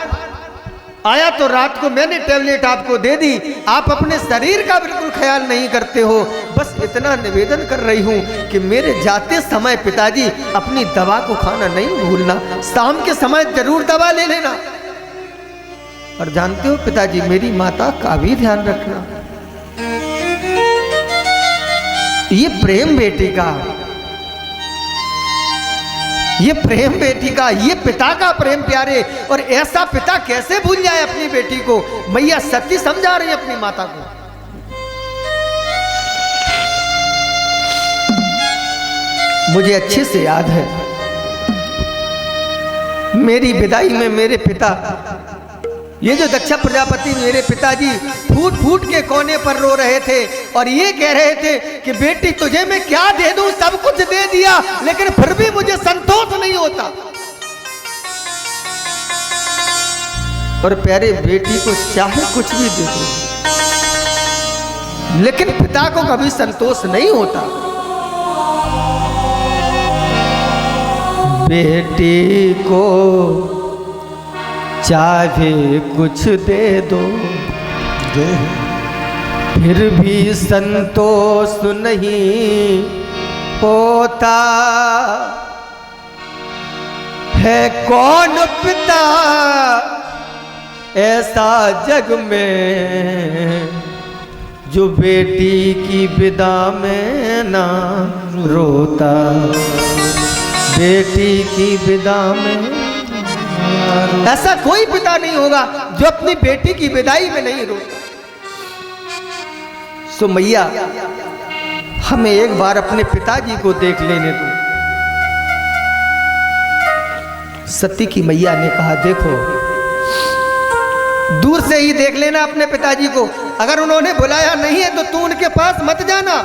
Speaker 1: आया तो रात को मैंने टेबलेट आपको दे दी। आप अपने शरीर का बिल्कुल ख्याल नहीं करते हो। बस इतना निवेदन कर रही हूँ कि मेरे जाते समय पिताजी अपनी दवा को खाना नहीं भूलना, शाम के समय जरूर दवा ले लेना। और जानते हो पिताजी मेरी माता का भी ध्यान रखना। ये प्रेम बेटी का, ये प्रेम बेटी का, ये पिता का प्रेम प्यारे। और ऐसा पिता कैसे भूल जाए अपनी बेटी को? मैया सती समझा रही अपनी माता को। मुझे अच्छे से याद है मेरी विदाई में मेरे पिता ये जो दक्ष प्रजापति मेरे पिताजी फूट फूट के कोने पर रो रहे थे और ये कह रहे थे कि बेटी तुझे मैं क्या दे दूं, सब कुछ दे दिया लेकिन फिर भी मुझे संतोष नहीं होता। और प्यारे बेटी को चाहे कुछ भी दे दो लेकिन पिता को कभी संतोष नहीं होता। बेटी को चाहे कुछ दे दो फिर भी संतोष नहीं होता। है कौन पिता ऐसा जग में जो बेटी की विदा में ना रोता। बेटी की विदा में ऐसा कोई पिता नहीं होगा जो अपनी बेटी की विदाई में नहीं रोता। सो मैया हमें एक बार अपने पिताजी को देख लेने दो। सती की मैया ने कहा देखो दूर से ही देख लेना अपने पिताजी को, अगर उन्होंने बुलाया नहीं है तो तू उनके पास मत जाना।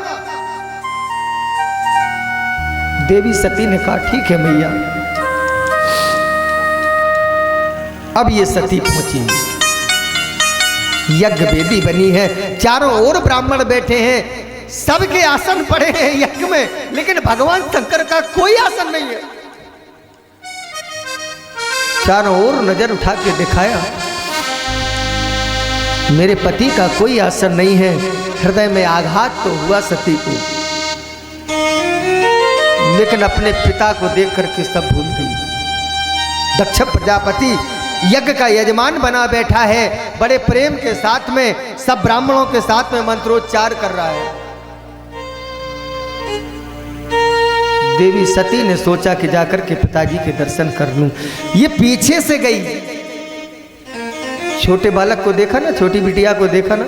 Speaker 1: देवी सती ने कहा ठीक है मैया। अब ये सती पहुंची, यज्ञ वेदी बनी है, चारों ओर ब्राह्मण बैठे हैं, सबके आसन पड़े हैं यज्ञ में, लेकिन भगवान शंकर का कोई आसन नहीं है। चारों ओर नजर उठा के दिखाया मेरे पति का कोई आसन नहीं है। हृदय में आघात तो हुआ सती को, लेकिन अपने पिता को देख करके सब भूल गई। दक्ष प्रजापति यज्ञ का यजमान बना बैठा है, बड़े प्रेम के साथ में सब ब्राह्मणों के साथ में मंत्रोच्चार कर रहा है। देवी सती ने सोचा कि जाकर के पिताजी के दर्शन कर लूं। ये पीछे से गई, छोटे बालक को देखा ना, छोटी बिटिया को देखा ना,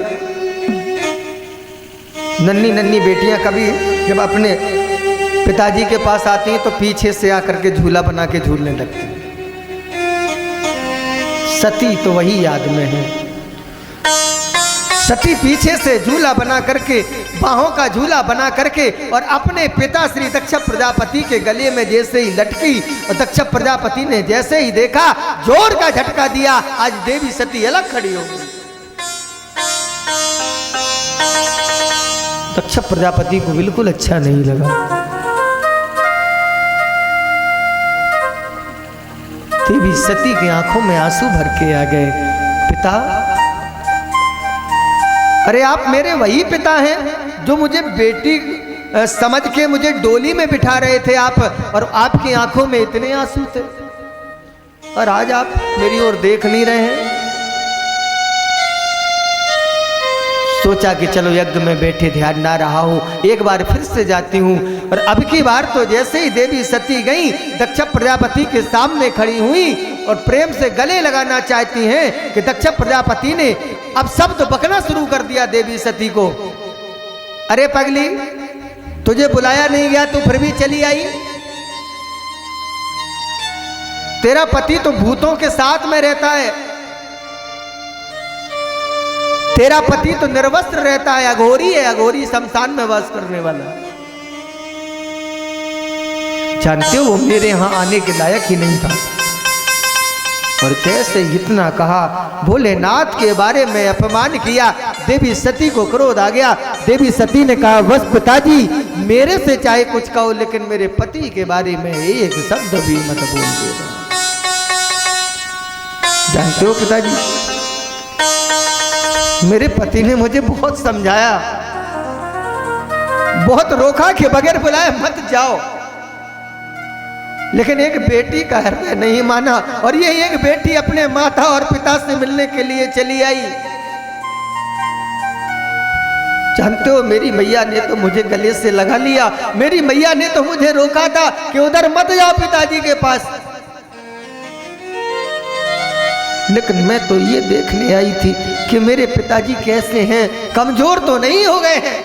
Speaker 1: नन्ही नन्ही बेटियां कभी जब अपने पिताजी के पास आती हैं तो पीछे से आकर के झूला बना के झूलने लगती। सती तो वही याद में है। सती पीछे से झूला बना करके, बाहों का झूला बना करके और अपने पिता श्री दक्ष प्रजापति के गले में जैसे ही लटकी और दक्ष प्रजापति ने जैसे ही देखा जोर का झटका दिया। आज देवी सती अलग खड़ी हो गई। दक्ष प्रजापति को बिल्कुल अच्छा नहीं लगा। देवी सती की आंखों में आंसू भर के आ गए। पिता, अरे आप मेरे वही पिता हैं जो मुझे बेटी समझ के मुझे डोली में बिठा रहे थे आप, और आपकी आंखों में इतने आंसू थे, और आज आप मेरी ओर देख नहीं रहे हैं। सोचा कि चलो यज्ञ में बैठे ध्यान ना रहा हूं, एक बार फिर से जाती हूं। और अब की बार तो जैसे ही देवी सती गई, दक्ष प्रजापति के सामने खड़ी हुई और प्रेम से गले लगाना चाहती हैं कि दक्ष प्रजापति ने अब शब्द बकना शुरू कर दिया देवी सती को। अरे पगली, तुझे बुलाया नहीं गया तो फिर भी चली आई? तेरा पति तो भूतों के साथ में रहता है, तेरा पति तो निर्वस्त्र रहता है, अघोरी है, अघोरी शमशान में वास करने वाला। जानते हो वो मेरे यहां आने के लायक ही नहीं था। और जैसे इतना कहा, भोलेनाथ के बारे में अपमान किया, देवी सती को क्रोध आ गया। देवी सती ने कहा बस पिताजी, मेरे से चाहे कुछ कहो लेकिन मेरे पति के बारे में एक शब्द भी मत बोल देना। जानते हो पिताजी, मेरे पति ने मुझे बहुत समझाया, बहुत रोका कि बगैर बुलाए मत जाओ, लेकिन एक बेटी का हृदय नहीं माना। और ये एक बेटी अपने माता और पिता से मिलने के लिए चली आई। जानते हो मेरी मैया ने तो मुझे गले से लगा लिया, मेरी मैया ने तो मुझे रोका था कि उधर मत जाओ पिताजी के पास, लेकिन मैं तो ये देखने आई थी कि मेरे पिताजी कैसे हैं, कमजोर तो नहीं हो गए हैं।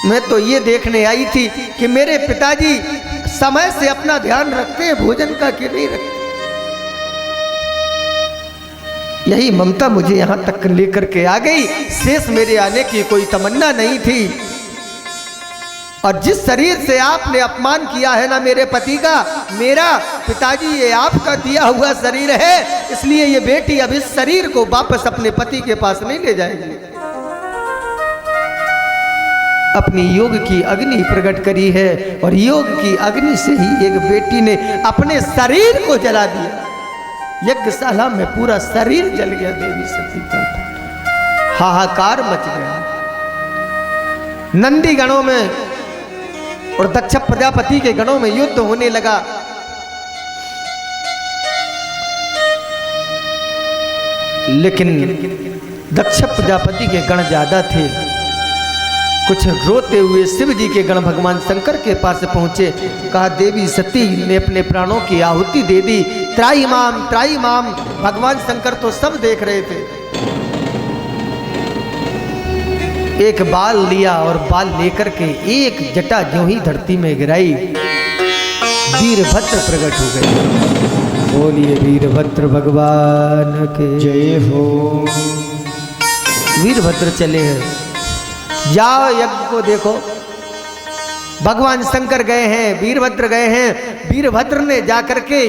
Speaker 1: मैं तो ये देखने आई थी कि मेरे पिताजी समय से अपना ध्यान रखते हैं भोजन का कि नहीं रखते। यही ममता मुझे यहाँ तक लेकर के आ गई, शेष मेरे आने की कोई तमन्ना नहीं थी। और जिस शरीर से आपने अपमान किया है ना मेरे पति का, मेरा पिताजी ये आपका दिया हुआ शरीर है, इसलिए ये बेटी अब इस शरीर को वापस अपने पति के पास नहीं ले जाएगी। अपनी योग की अग्नि प्रकट करी है और योग की अग्नि से ही एक बेटी ने अपने शरीर को जला दिया। यज्ञशाला में पूरा शरीर जल गया देवी सती का, हाहाकार मच गया। नंदी गणों में और दक्ष प्रजापति के गणों में युद्ध होने लगा। लेकिन दक्ष प्रजापति के गण ज्यादा थे। कुछ रोते हुए शिव जी के गण भगवान शंकर के पास पहुंचे। कहा देवी सती ने अपने प्राणों की आहुति दे दी, त्राई माम। भगवान शंकर तो सब देख रहे थे। एक बाल लिया और बाल लेकर के एक जटा जो ही धरती में गिराई, वीरभद्र प्रकट हो गए। बोलिए वीरभद्र भगवान के
Speaker 2: जय हो।
Speaker 1: वीरभद्र चले हैं, जाओ यज्ञ को देखो। भगवान शंकर गए हैं, वीरभद्र गए हैं। वीरभद्र ने जाकर के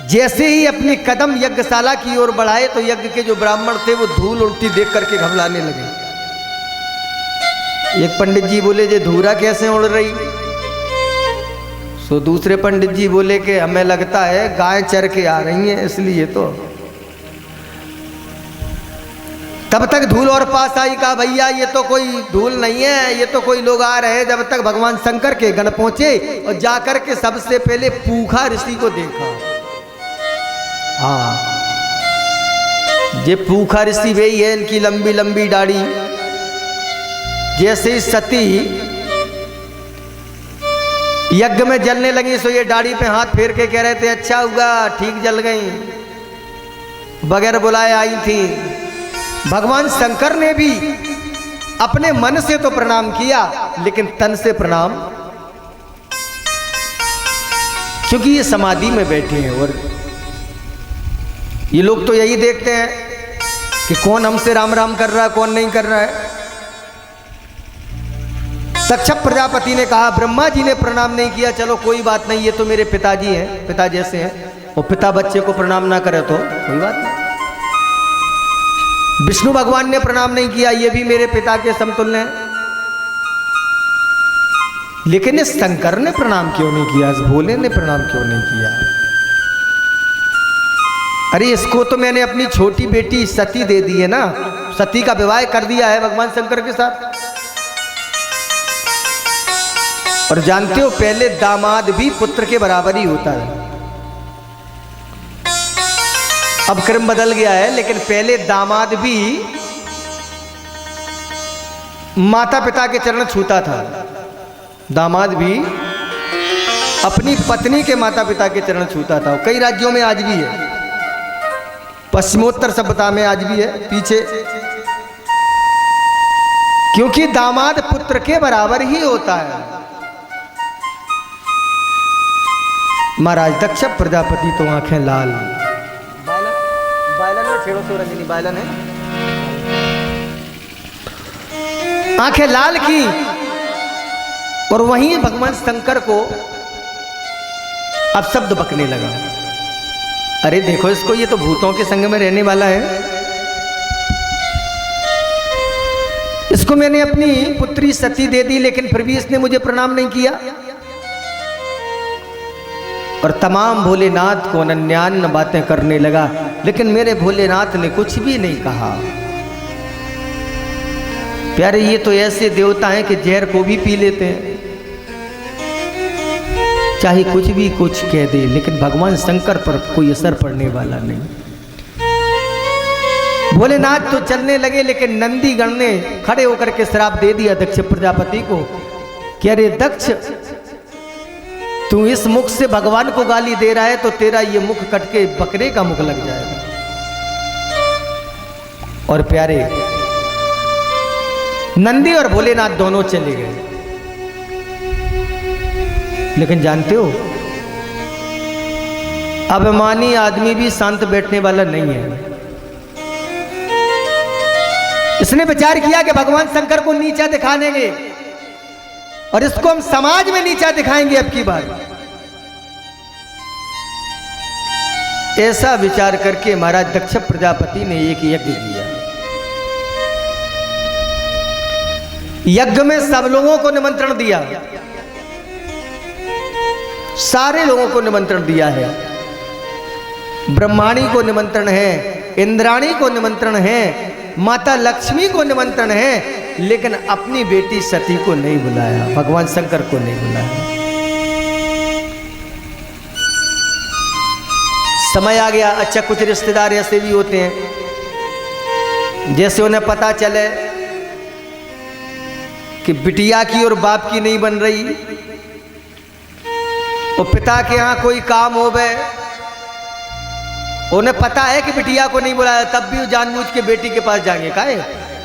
Speaker 1: जैसे ही अपनी कदम यज्ञशाला की ओर बढ़ाए तो यज्ञ के जो ब्राह्मण थे वो धूल उल्टी देख करके घबराने लगे। एक पंडित जी बोले जे धूरा कैसे उड़ रही? सो दूसरे पंडित जी बोले कि हमें लगता है गाय चर के आ रही हैं इसलिए। तो तब तक धूल और पास आई। कहा भैया ये तो कोई धूल नहीं है, ये तो कोई लोग आ रहे हैं। जब तक भगवान शंकर के गण पहुंचे और जाकर के सबसे पहले पूखा ऋषि को देखा। हाँ, ये पूखा ऋषि वही है, इनकी लंबी लंबी दाढ़ी। जैसे ही सती यज्ञ में जलने लगी सो ये दाढ़ी पे हाथ फेर के कह रहे थे अच्छा हुआ ठीक जल गई, बगैर बुलाए आई थी। भगवान शंकर ने भी अपने मन से तो प्रणाम किया लेकिन तन से प्रणाम, क्योंकि ये समाधि में बैठे हैं और ये लोग तो यही देखते हैं कि कौन हमसे राम राम कर रहा है कौन नहीं कर रहा है। दक्ष प्रजापति ने कहा ब्रह्मा जी ने प्रणाम नहीं किया, चलो कोई बात नहीं, ये तो मेरे पिताजी हैं, पिता जैसे हैं, और पिता बच्चे को प्रणाम ना करे तो कोई बात नहीं। विष्णु भगवान ने प्रणाम नहीं किया, ये भी मेरे पिता के समतुल्य हैं। लेकिन इस शंकर ने प्रणाम क्यों नहीं किया, इस भोले ने प्रणाम क्यों नहीं किया? अरे इसको तो मैंने अपनी छोटी बेटी सती दे दी है ना, सती का विवाह कर दिया है भगवान शंकर के साथ। और जानते हो पहले दामाद भी पुत्र के बराबर ही होता है। अब क्रम बदल गया है, लेकिन पहले दामाद भी माता पिता के चरण छूता था। दामाद भी अपनी पत्नी के माता पिता के चरण छूता था। कई राज्यों में आज भी है, पश्चिमोत्तर सभ्यता में आज भी है पीछे, क्योंकि दामाद पुत्र के बराबर ही होता है। महाराज दक्ष प्रजापति तो आंखें लाल, बायलन में छेड़ो सो रंजनी बायलन है, आंखें लाल की। और वहीं भगवान शंकर को अब शब्द बकने लगा, अरे देखो इसको, ये तो भूतों के संग में रहने वाला है, इसको मैंने अपनी पुत्री सती दे दी लेकिन फिर भी इसने मुझे प्रणाम नहीं किया। और तमाम भोलेनाथ को अनन्यान बातें करने लगा, लेकिन मेरे भोलेनाथ ने कुछ भी नहीं कहा। प्यारे ये तो ऐसे देवता हैं कि जहर को भी पी लेते हैं, चाहे कुछ भी कुछ कह दे, लेकिन भगवान शंकर पर कोई असर पड़ने वाला नहीं। भोलेनाथ तो चलने लगे, लेकिन नंदीगण ने खड़े होकर के श्राप दे दिया दक्ष प्रजापति को कि अरे दक्ष, तू इस मुख से भगवान को गाली दे रहा है तो तेरा ये मुख कट के बकरे का मुख लग जाएगा। और प्यारे नंदी और भोलेनाथ दोनों चले गए। लेकिन जानते हो अभिमानी आदमी भी शांत बैठने वाला नहीं है। इसने विचार किया कि भगवान शंकर को नीचा दिखानेंगे और इसको हम समाज में नीचा दिखाएंगे अब की बार। ऐसा विचार करके महाराज दक्ष प्रजापति ने एक यज्ञ किया। यज्ञ में सब लोगों को निमंत्रण दिया, सारे लोगों को निमंत्रण दिया है। ब्रह्माणी को निमंत्रण है, इंद्राणी को निमंत्रण है, माता लक्ष्मी को निमंत्रण है, लेकिन अपनी बेटी सती को नहीं बुलाया, भगवान शंकर को नहीं बुलाया। समय आ गया। अच्छा, कुछ रिश्तेदार ऐसे भी होते हैं जैसे उन्हें पता चले कि बिटिया की और बाप की नहीं बन रही, और पिता के यहाँ कोई काम हो गए, उन्हें पता है कि बिटिया को नहीं बुलाया, तब भी वो जानबूझ के बेटी के पास जाएंगे। काहे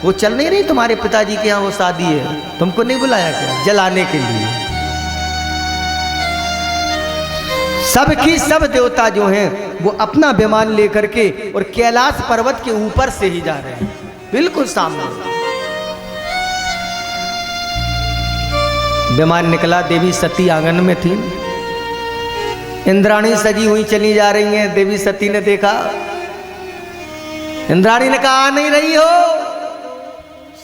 Speaker 1: वो चल नहीं रही तुम्हारे पिताजी के यहाँ वो शादी है, तुमको नहीं बुलाया क्या? जलाने के लिए। सबकी सब देवता जो हैं वो अपना विमान लेकर के और कैलाश पर्वत के ऊपर से ही जा रहे हैं, बिल्कुल सामने। विमान निकला, देवी सती आंगन में थी, इंद्राणी सजी हुई चली जा रही हैं। देवी सती ने देखा, इंद्राणी ने कहा आ नहीं रही हो।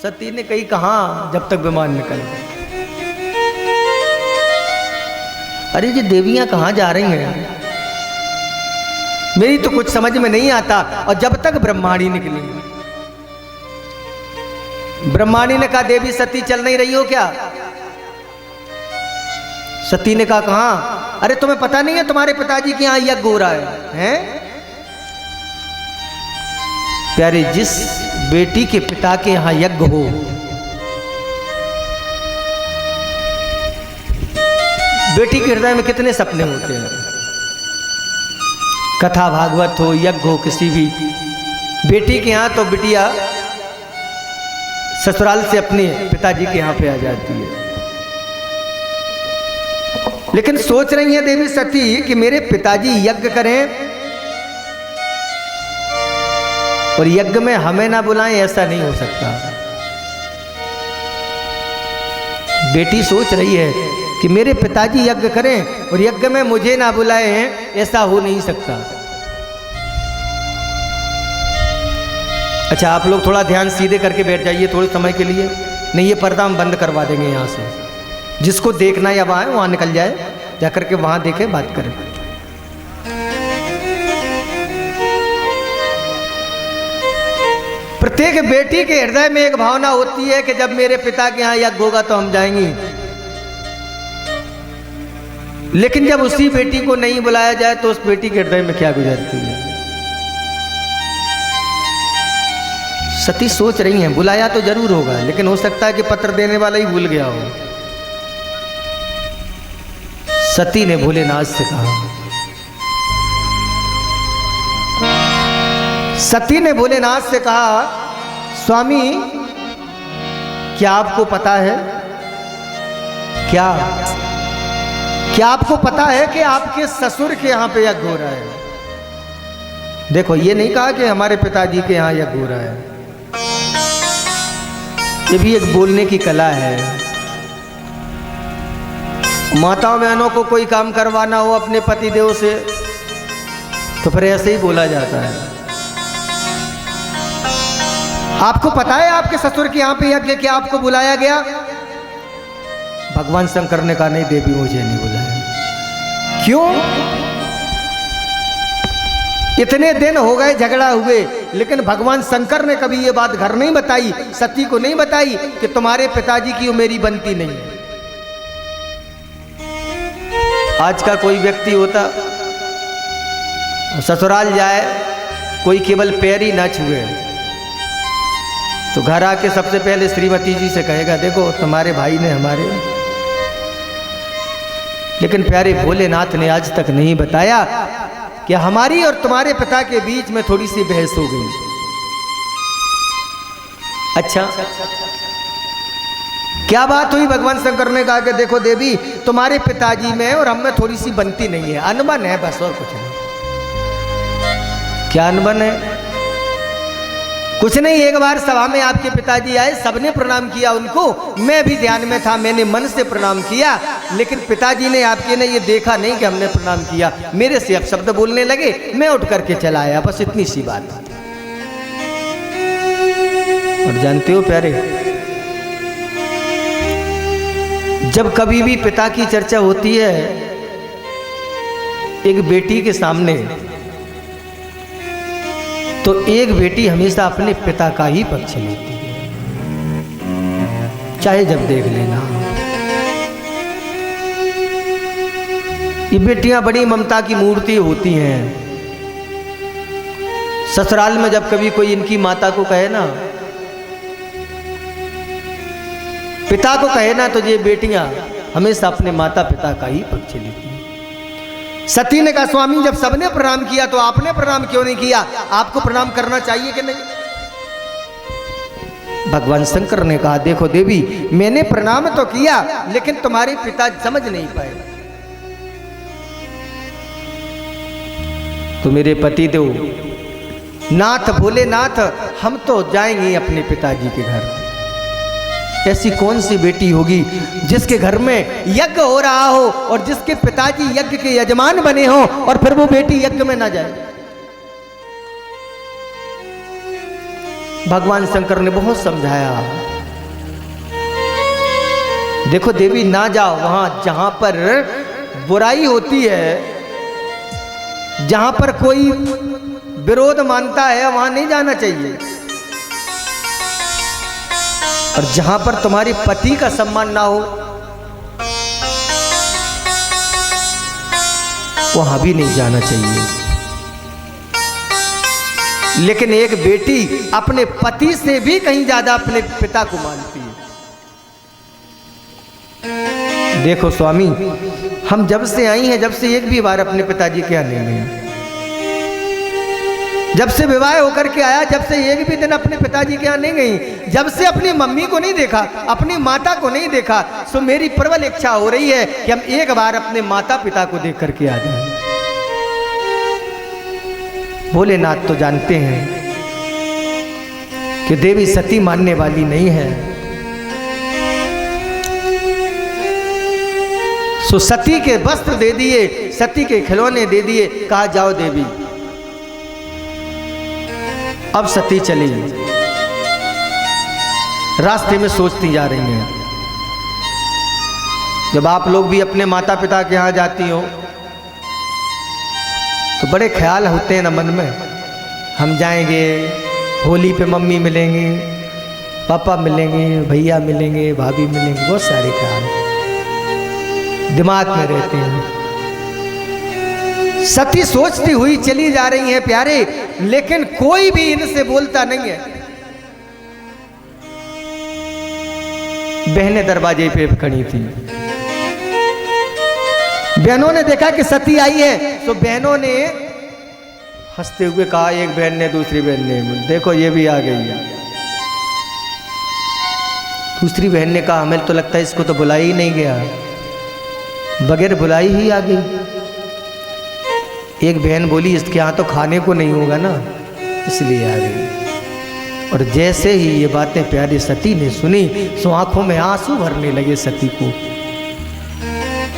Speaker 1: सती ने कही कहां, जब तक विमान निकल। अरे ये देवियां कहां जा रही हैं, मेरी तो कुछ समझ में नहीं आता। और जब तक ब्रह्माणी निकली, ब्रह्माणी ने कहा देवी सती चल नहीं रही हो क्या? सती ने कहा कहां? अरे तुम्हें पता नहीं है तुम्हारे पिताजी के यहां यज्ञ हो रहा है, हैं? प्यारे, जिस बेटी के पिता के यहां यज्ञ हो, बेटी के हृदय में कितने सपने होते हैं। कथा भागवत हो, यज्ञ हो, किसी भी बेटी के यहां, तो बिटिया ससुराल से अपने पिताजी के यहां पे आ जाती है। लेकिन सोच रही है देवी सती कि मेरे पिताजी यज्ञ करें और यज्ञ में हमें ना बुलाएं, ऐसा नहीं हो सकता। बेटी सोच रही है कि मेरे पिताजी यज्ञ करें और यज्ञ में मुझे ना बुलाएं, ऐसा हो नहीं सकता। अच्छा, आप लोग थोड़ा ध्यान सीधे करके बैठ जाइए थोड़े समय के लिए, नहीं ये पर्दा हम बंद करवा देंगे यहाँ से। जिसको देखना या वहाँ है वहाँ निकल जाए, जाकर के वहाँ देखे, बात करें। प्रत्येक बेटी के हृदय में एक भावना होती है कि जब मेरे पिता के यहाँ यज्ञ होगा तो हम जाएंगे। लेकिन जब उसी बेटी को नहीं बुलाया जाए तो उस बेटी के हृदय में क्या गुजरती है। सती सोच रही हैं बुलाया तो जरूर होगा, लेकिन हो सकता है कि पत्र देने वाला ही भूल गया हो। सती ने भोलेनाथ से कहा, सती ने भोलेनाथ से कहा, स्वामी क्या आपको पता है, क्या आपको पता है कि आपके ससुर के यहाँ पे यज्ञ हो रहा है? देखो, ये नहीं कहा कि हमारे पिताजी के यहाँ यज्ञ हो रहा है। ये भी एक बोलने की कला है। माताओं बहनों को कोई काम करवाना हो अपने पति देव से तो फिर ऐसे ही बोला जाता है। आपको पता है आपके ससुर के यहाँ पे यज्ञ, क्या आपको बुलाया गया? भगवान शंकर ने कहा नहीं देवी, मुझे नहीं बुलाया। क्यों? इतने दिन हो गए झगड़ा हुए, लेकिन भगवान शंकर ने कभी ये बात घर नहीं बताई, सती को नहीं बताई कि तुम्हारे पिताजी की मेरी बनती नहीं है। आज का कोई व्यक्ति होता ससुराल जाए, कोई केवल पैर ही ना छुए तो घर आके सबसे पहले श्रीमती जी से कहेगा देखो तुम्हारे भाई ने हमारे। लेकिन प्यारे भोलेनाथ ने आज तक नहीं बताया कि हमारी और तुम्हारे पिता के बीच में थोड़ी सी बहस हो गई। अच्छा, क्या बात हुई? भगवान शंकर ने कहा कि देखो देवी, तुम्हारे पिताजी में और हम में थोड़ी सी बनती नहीं है, अनबन है बस, और कुछ नहीं। क्या अनबन है? कुछ नहीं, एक बार सभा में आपके पिताजी आए, सबने प्रणाम किया उनको, मैं भी ध्यान में था, मैंने मन से प्रणाम किया, लेकिन पिताजी ने आपके ने ये देखा नहीं कि हमने प्रणाम किया, मेरे से अपशब्द बोलने लगे, मैं उठ करके चला आया, बस इतनी सी बात। और जानते हो प्यारे, जब कभी भी पिता की चर्चा होती है एक बेटी के सामने, तो एक बेटी हमेशा अपने पिता का ही पक्ष लेती है, चाहे जब देख लेना। ये बेटियां बड़ी ममता की मूर्ति होती हैं। ससुराल में जब कभी कोई इनकी माता को कहे ना, पिता को कहे ना, तो ये बेटियां हमेशा अपने माता पिता का ही पक्ष लेती हैं। सती ने कहा, स्वामी जब सबने प्रणाम किया तो आपने प्रणाम क्यों नहीं किया? आपको प्रणाम करना चाहिए कि नहीं? भगवान शंकर ने कहा, देखो देवी, मैंने प्रणाम तो किया, लेकिन तुम्हारे पिता समझ नहीं पाए। तो मेरे पति देव नाथ बोले, नाथ हम तो जाएंगे अपने पिताजी के घर। ऐसी कौन सी बेटी होगी जिसके घर में यज्ञ हो रहा हो और जिसके पिताजी यज्ञ के यजमान बने हो और फिर वो बेटी यज्ञ में ना जाए? भगवान शंकर ने बहुत समझाया, देखो देवी, ना जाओ वहां जहां पर बुराई होती है, जहां पर कोई विरोध मानता है, वहां नहीं जाना चाहिए। और जहां पर तुम्हारे पति का सम्मान ना हो, वहां भी नहीं जाना चाहिए। लेकिन एक बेटी अपने पति से भी कहीं ज्यादा अपने पिता को मानती है। देखो स्वामी, हम जब से आई हैं, जब से एक भी बार अपने पिताजी के यहाँ नहीं गए। जब से विवाह होकर के आया, जब से एक भी दिन अपने पिताजी के यहाँ नहीं गई, जब से अपनी मम्मी को नहीं देखा, अपनी माता को नहीं देखा, सो मेरी प्रबल इच्छा हो रही है कि हम एक बार अपने माता पिता को देख करके आ जाएं। भोलेनाथ तो जानते हैं कि देवी सती मानने वाली नहीं है। सो सती के वस्त्र दे दिए, सती के खिलौने दे दिए, कहा जाओ देवी। अब सती चली, रास्ते में सोचती जा रही हैं। जब आप लोग भी अपने माता पिता के यहाँ जाती हो तो बड़े ख्याल होते हैं ना मन में, हम जाएंगे, होली पे मम्मी मिलेंगे, पापा मिलेंगे, भैया मिलेंगे, भाभी मिलेंगे, बहुत सारे ख्याल दिमाग में रहते हैं। सती सोचती हुई चली जा रही है प्यारे, लेकिन कोई भी इनसे बोलता नहीं है। बहनें दरवाजे पे खड़ी थी। बहनों ने देखा कि सती आई है, तो बहनों ने हंसते हुए कहा, एक बहन ने दूसरी बहन ने, देखो ये भी आ गई है। दूसरी बहन ने कहा, हमें तो लगता है इसको तो बुलाया ही नहीं गया, बगैर बुलाई ही आ गई। एक बहन बोली, इसके यहाँ तो खाने को नहीं होगा ना, इसलिए आ गई। और जैसे ही ये बातें प्यारी सती ने सुनी, सो आंखों में आंसू भरने लगे सती को।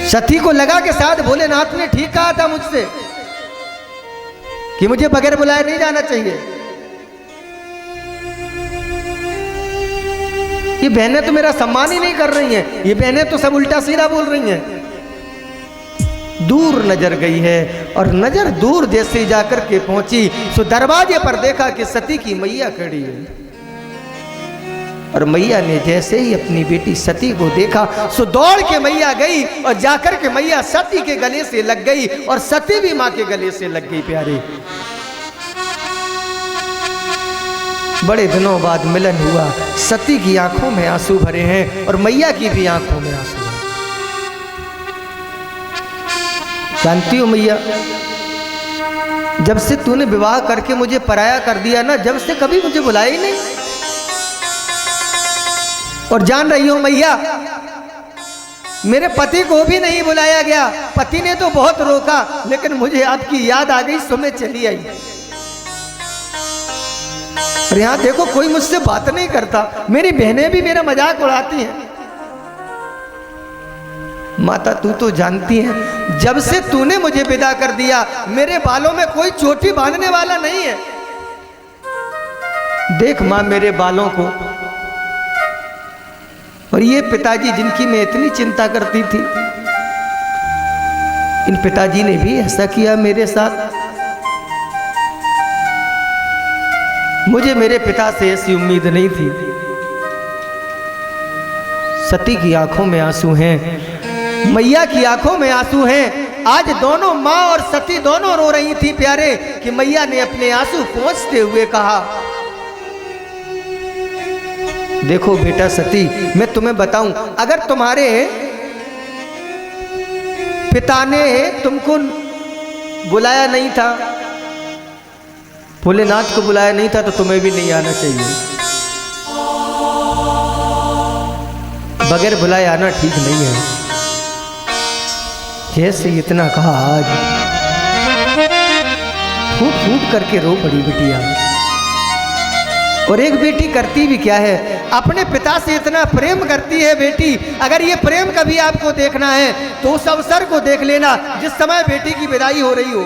Speaker 1: सती को लगा कि शायद भोलेनाथ ने ठीक कहा था मुझसे कि मुझे बगैर बुलाए नहीं जाना चाहिए। ये बहनें तो मेरा सम्मान ही नहीं कर रही हैं, ये बहनें तो सब उल्टा सीधा बोल रही हैं। दूर नजर गई है और नजर दूर जैसे जाकर के पहुंची, सो दरवाजे पर देखा कि सती की मैया खड़ी है। और मैया ने जैसे ही अपनी बेटी सती को देखा, सो दौड़ के मैया गई और जाकर के मैया सती के गले से लग गई और सती भी मां के गले से लग गई। प्यारे, बड़े दिनों बाद मिलन हुआ। सती की आंखों में आंसू भरे हैं और मैया की भी आंखों में आंसू। जानती हो मैया, जब से तूने विवाह करके मुझे पराया कर दिया ना, जब से कभी मुझे बुलाया ही नहीं। और जान रही हो मैया, मेरे पति को भी नहीं बुलाया गया। पति ने तो बहुत रोका, लेकिन मुझे आपकी याद आ गई, सो मैं चली आई। और यहाँ देखो कोई मुझसे बात नहीं करता, मेरी बहनें भी मेरा मजाक उड़ाती हैं। माता तू तो जानती है, जब से तूने मुझे विदा कर दिया मेरे बालों में कोई चोटी बांधने वाला नहीं है। देख मां मेरे बालों को। और ये पिताजी जिनकी मैं इतनी चिंता करती थी, इन पिताजी ने भी ऐसा किया मेरे साथ। मुझे मेरे पिता से ऐसी उम्मीद नहीं थी। सती की आंखों में आंसू हैं, मैया की आंखों में आंसू हैं। आज दोनों माँ और सती दोनों रो रही थी प्यारे, कि मैया ने अपने आंसू पोंछते हुए कहा, देखो बेटा सती, मैं तुम्हें बताऊं, अगर तुम्हारे पिता ने तुमको बुलाया नहीं था, भोलेनाथ को बुलाया नहीं था, तो तुम्हें भी नहीं आना चाहिए। बगैर बुलाए आना ठीक नहीं है। जैसे इतना कहा, आज फूट फूट करके रो पड़ी बिटिया। और एक बेटी करती भी क्या है, अपने पिता से इतना प्रेम करती है बेटी। अगर ये प्रेम कभी आपको देखना है तो उस अवसर को देख लेना जिस समय बेटी की विदाई हो रही हो।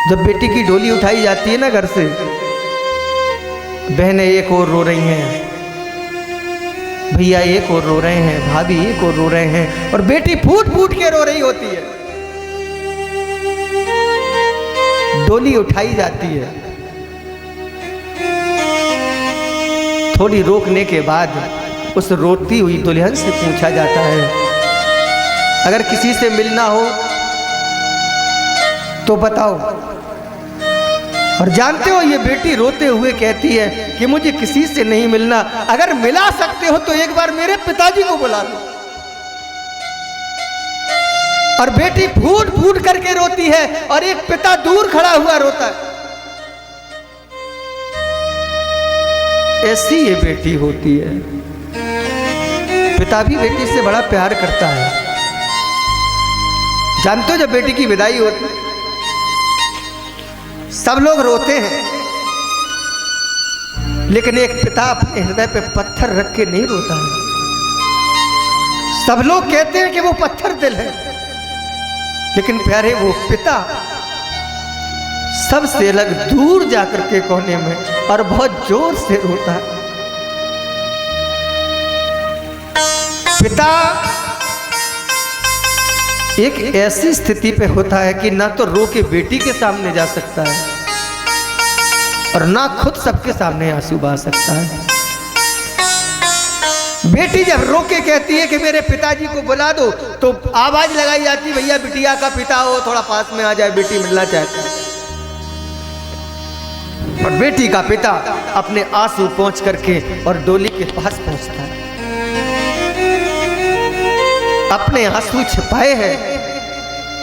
Speaker 1: जब बेटी की डोली उठाई जाती है ना घर से, बहनें एक और रो रही हैं, भैया एक और रो रहे हैं, भाभी एक और रो रहे हैं, और बेटी फूट फूट के रो रही होती है। डोली उठाई जाती है, थोड़ी रोकने के बाद उस रोती हुई दुल्हन से पूछा जाता है, अगर किसी से मिलना हो तो बताओ। और जानते हो ये बेटी रोते हुए कहती है कि मुझे किसी से नहीं मिलना, अगर मिला सकते हो तो एक बार मेरे पिताजी को बुला लो। और बेटी फूट फूट करके रोती है, और एक पिता दूर खड़ा हुआ रोता है। ऐसी ये बेटी होती है। पिता भी बेटी से बड़ा प्यार करता है। जानते हो जब बेटी की विदाई होती है सब लोग रोते हैं, लेकिन एक पिता अपने हृदय पे पत्थर रख के नहीं रोता है। सब लोग कहते हैं कि वो पत्थर दिल है, लेकिन प्यारे वो पिता सबसे अलग दूर जाकर के कोने में और बहुत जोर से रोता है। पिता एक ऐसी स्थिति पे होता है कि ना तो रो के बेटी के सामने जा सकता है और ना खुद सबके सामने आंसू बहा सकता है। बेटी जब रो के कहती है कि मेरे पिताजी को बुला दो, तो आवाज लगाई जाती, भैया बिटिया का पिता हो थोड़ा पास में आ जाए, बेटी मिलना चाहती है। और बेटी का पिता अपने आंसू पोंछ करके और डोली के पास पहुंचता है, अपने आंसू छिपाए हैं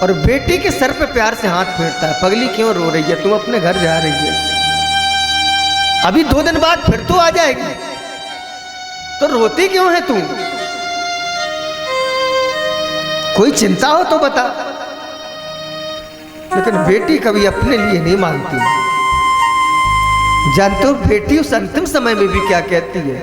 Speaker 1: और बेटी के सर पे प्यार से हाथ फेरता है। पगली क्यों रो रही है, तुम अपने घर जा रही है, अभी 2 दिन बाद फिर तो आ जाएगी, तो रोती क्यों है तू? कोई चिंता हो तो बता। लेकिन बेटी कभी अपने लिए नहीं मांगती। जानते हो बेटी उस अंतिम समय में भी क्या कहती है?